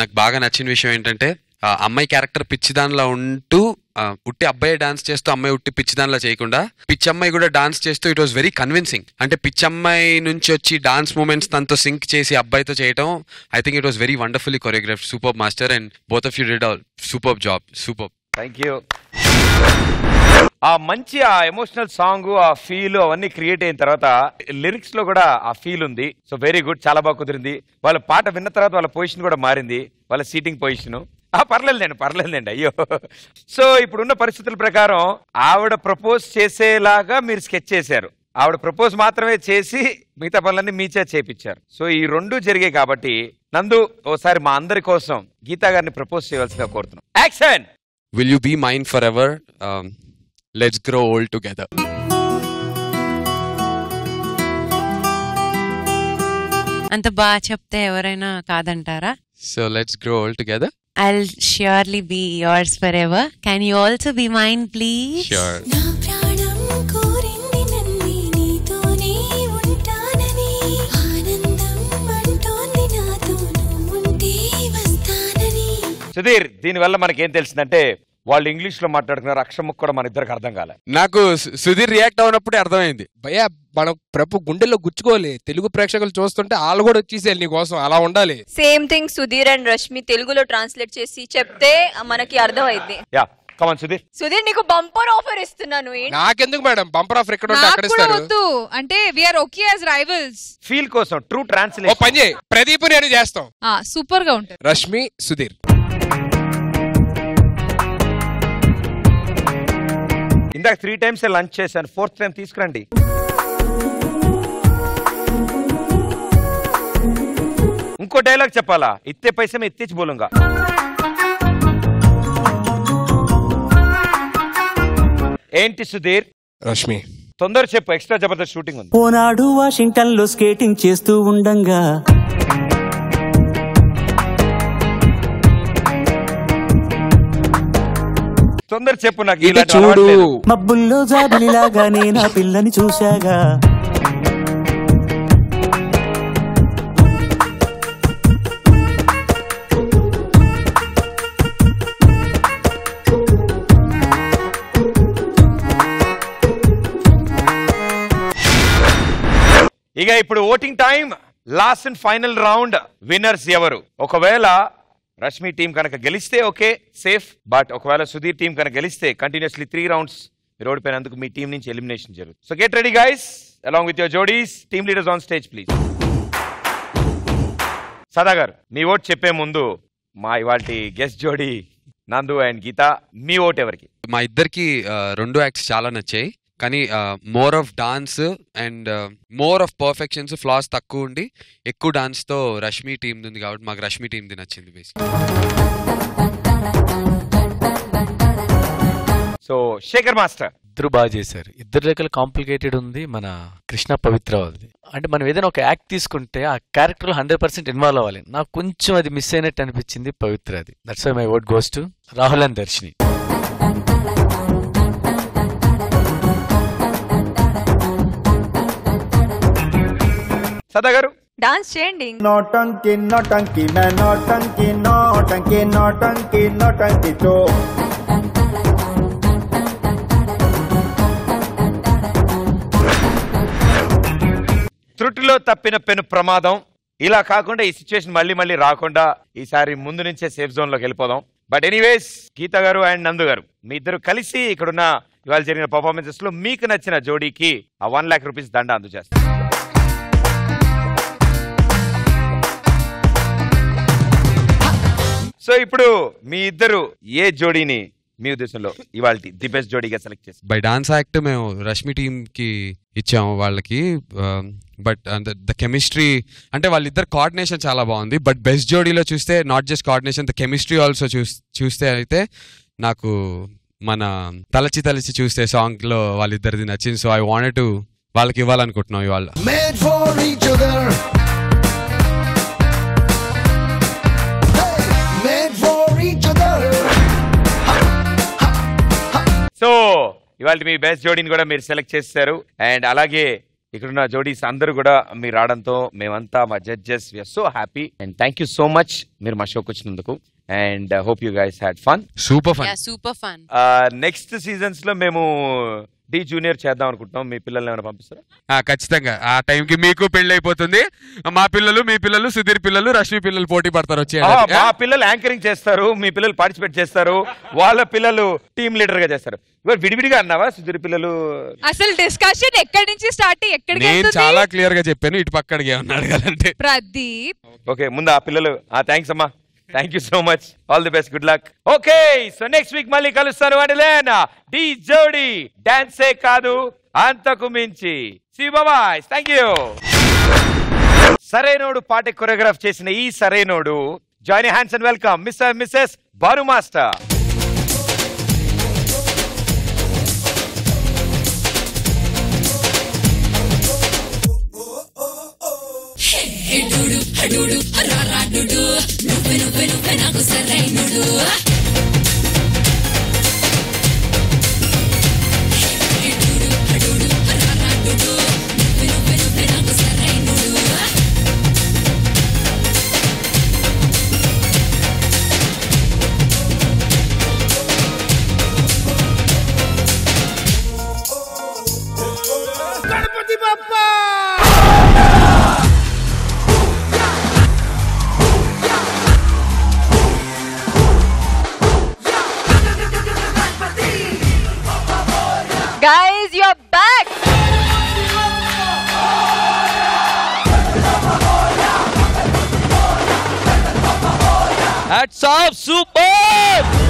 నాకు బాగా నచ్చిన విషయం ఏంటంటే అమ్మాయి క్యారెక్టర్ పిచ్చి దానిలో ఉంటూ ఉట్టి అబ్బాయి డాన్స్ చేస్తూ అమ్మాయి ఉట్టి పిచ్చి దానిలో చేయకుండా పిచ్చి అమ్మాయి కూడా డాన్స్ చేస్తూ ఇట్ వాస్ వెరీ కన్విన్సింగ్. అంటే పిచ్చి అమ్మాయి నుంచి వచ్చి డాన్స్ మూమెంట్స్ తనతో సింక్ చేసి అబ్బాయితో చేయడం, I think it was very wonderfully choreograph. Super master and both of you did all super job. Super. Thank you. ఆ మంచి ఆ ఎమోషనల్ సాంగ్ ఆ ఫీల్ అవన్నీ క్రియేట్ అయిన తర్వాత లిరిక్స్ లో కూడా ఆ ఫీల్ ఉంది. సో వెరీ గుడ్, చాలా బాగా కుదిరింది. వాళ్ళ పాట విన్న తర్వాత వాళ్ళ పొజిషన్ కూడా మారింది, వాళ్ళ సీటింగ్ పొజిషన్. పర్లేదులేండి అయ్యో. సో ఇప్పుడున్న పరిస్థితుల ప్రకారం ఆవిడ ప్రపోజ్ చేసేలాగా మీరు స్కెచ్ చేశారు, ఆవిడ ప్రపోజ్ మాత్రమే చేసి మిగతా పనులన్నీ మీచే చేపించారు. సో ఈ రెండు జరిగాయి కాబట్టి నందు ఓసారి మా అందరి కోసం గీతా గారిని ప్రపోజ్ చేయవలసిగా కోరుతున్నాం. Action. Will you be mine forever? Let's grow old together. అంత బాగా చెప్తే ఎవరైనా కాదంటారా? So let's grow old together. I'll surely be yours forever. Can you also be mine, please? Sure. నా ప్రాణం కోరింది నన్ను నీతోనే ఉంటానని, ఆనందం అంటోంది నా సుధీర్ దీనివల్ల మనకేం తెలిసిందంటే వాళ్ళు ఇంగ్లీష్ లో మాట్లాడుకున్నారు, అక్షరం కూడా మన ఇద్దరికి అర్థం కాలే. నాకు సుధీర్ రియాక్ట్ అవునప్పుడే అర్థమైంది. భయ్యా మనం ప్రభు గుండెల్లో గుచ్చుకోవాలి, తెలుగు ప్రేక్షకులు చూస్తుంటే వాళ్ళు కూడా వచ్చేసేయాలి నీ కోసం, అలా ఉండాలి. Same thing Sudheer and Rashmi తెలుగులో ట్రాన్స్లేట్ చేసి చెప్తే మనకి అర్థమైంది. Yeah come on Sudheer. Sudheer నీకు బంపర్ ఆఫర్ ఇస్తున్నాను. నాకెందుకు మేడం బంపర్ ఆఫర్ ఎక్కడ ఉంటే అక్కడ ఇస్తారు. వద్దు అంటే we are okay as rivals. Feel కోసం ట్రూ ట్రాన్స్లేషన్. ఓ పని చేయి, ప్రదీప్ నేను చేస్తాం. సూపర్ గా ఉంటుంది. రష్మి సుధీర్. ఇందాక 3 times లంచ్ చేశాను, 4th time తీసుకురండి. ఇంకో డైలాగ్ చెప్పాలా? ఇత్తే పైసే మే ఇత్తిచి బోలుంగా. ఏంటి సుధీర్? రష్మి తొందర చెప్పు, ఎక్స్ట్రా జబర్దస్త్ షూటింగ్ ఉంది. ఓనాడు వాషింగ్టన్ లో స్కేటింగ్ చేస్తూ ఉండంగా తొందర చెప్పు, నాకు ఇది చూడు మబ్బుల్లో జాబిలిలాగా నేను ఆ పిల్లని చూశాగా. ఇక ఇప్పుడు voting time, last and final round. Winners ఎవరు? ఒకవేళ రష్మి టీం కనుక గెలిస్తే ఓకే సేఫ్, బట్ ఒకవేళ సుధీర్ టీం కనుక గెలిస్తే కంటిన్యూస్లీ 3 rounds మీరు ఓడిపోయినందుకు మీ టీం నుంచి ఎలిమినేషన్ జరుగుతుంది. So get ready guys along with your jodis. Team leaders on stage please. Sada garu me vote చెప్పే ముందు మా ఇవాల్టి గెస్ట్ జోడీ నందు అండ్ గీత, మీ ఓట్ ఎవరికి? మా ఇద్దరికి 2 acts చాలా నచ్చాయి, కానీ more of dance and more of perfections, floss తక్కువ ఉండి ఎక్కువ డాన్స్ తో రష్మి టీమ్ ఉంది కాబట్టి మాకు రష్మి టీమ్ ది నచ్చింది బేసిక్. సో శేఖర్ మాస్టర్ ఇద్దరు బాగా చేశారు. ఇద్దరు లెక్కలు కాంప్లికేటెడ్ ఉంది మన కృష్ణ పవిత్ర వాళ్ళది. అంటే మనం ఏదైనా ఒక యాక్ట్ తీసుకుంటే ఆ క్యారెక్టర్ 100% ఇన్వాల్వ్ అవ్వాలి. నాకు కొంచెం అది మిస్ అయినట్టు అనిపించింది పవిత్రది. That's why my vote goes to Rahul and Darshini. Sada garu dance చేయండి. నోటంకి నోటంకి మే నోటంకి నోటంకి నోటంకి నోటంకి తో త్రుటిలో తప్పిన పెను ప్రమాదం. ఇలా కాకుండా ఈ సిచ్యువేషన్ మళ్ళీ మళ్ళీ రాకుండా ఈసారి ముందు నుంచే సేఫ్ జోన్ లోకి వెళ్ళిపోదాం. బట్ ఎనీవేస్ గీత గారు అండ్ నందు గారు మీ ఇద్దరు కలిసి ఇక్కడున్న ఇవాళ జరిగిన పర్ఫార్మెన్సెస్ లో మీకు నచ్చిన జోడీకి ఆ 1 lakh rupees దండ అందజేస్తారు. సో ఇప్పుడు మీ ఇద్దరు ఏ జోడీని మీ ఉద్దేశంలో ఇవాళ ది బెస్ట్ జోడీగా సెలెక్ట్ చేస్తారు? బై డాన్స్ యాక్ట్ మేము రష్మి టీమ్ కి ఇచ్చాము వాళ్ళకి. బట్ ద కెమిస్ట్రీ అంటే వాళ్ళిద్దరు కోఆర్డినేషన్ చాలా బాగుంది. బట్ బెస్ట్ జోడీలో చూస్తే not just coordination, the chemistry also చూస్తే అయితే నాకు మన తలచి తలచి చూస్తే సాంగ్ లో వాళ్ళిద్దరిది నచ్చింది. సో ఐ వాంటెడ్ టు వాళ్ళకి ఇవ్వాలనుకుంటున్నాం ఇవాళ. సో ఇవాళ మీ బెస్ట్ జోడీని కూడా మీరు సెలెక్ట్ చేశారు. అండ్ అలాగే ఇక్కడున్న జోడీస్ అందరూ కూడా మీరు రావడంతో మేమంతా మా judges we're so happy and thank you so much మీరు మా షోకి వచ్చినందుకు. And hope you guys had fun. Super fun. Next seasons లో మేము డి జూనియర్ చేద్దాం అనుకుంటున్నాం. మీ పిల్లల్ని ఏమైనా పంపిస్తారా? ఖచ్చితంగా ఆ టైంకి మీకు పెళ్లి అయిపోతుంది. మా పిల్లలు, మీ పిల్లలు, సుధీర్ పిల్లలు, రష్మి పిల్లలు పోటీ పడతారు. వచ్చే మా పిల్లలు యాంకరింగ్ చేస్తారు, మీ పిల్లలు పార్టిసిపేట్ చేస్తారు, వాళ్ళ పిల్లలు టీమ్ లీడర్ గా చేస్తారు. ఇవాళ విడివిడిగా అన్నావా సుధీర్ పిల్లలు? అసలు డిస్కషన్ ఎక్కడి నుంచి స్టార్ట్ ఎక్కడికి? నేను చాలా క్లియర్ గా చెప్పాను, ఇటు పక్క అడిగే అడగాలంటే ప్రదీప్. ఓకే ముందు ఆ పిల్లలు థ్యాంక్స్ అమ్మా, thank you so much, all the best, good luck. Okay so next week మళ్ళీ కలుస్తాను. అడిలేనా డి జోడీ డాన్సే కాదు అంతకు మించి. See bye, thank you. Sarrainodu పాట కొరియోగ్రాఫ్ చేసిన ఈ Sarrainodu join hands and welcome Mr Mrs Baru master. నాకు Sarrainodu Guys, you're back. Hats off, super!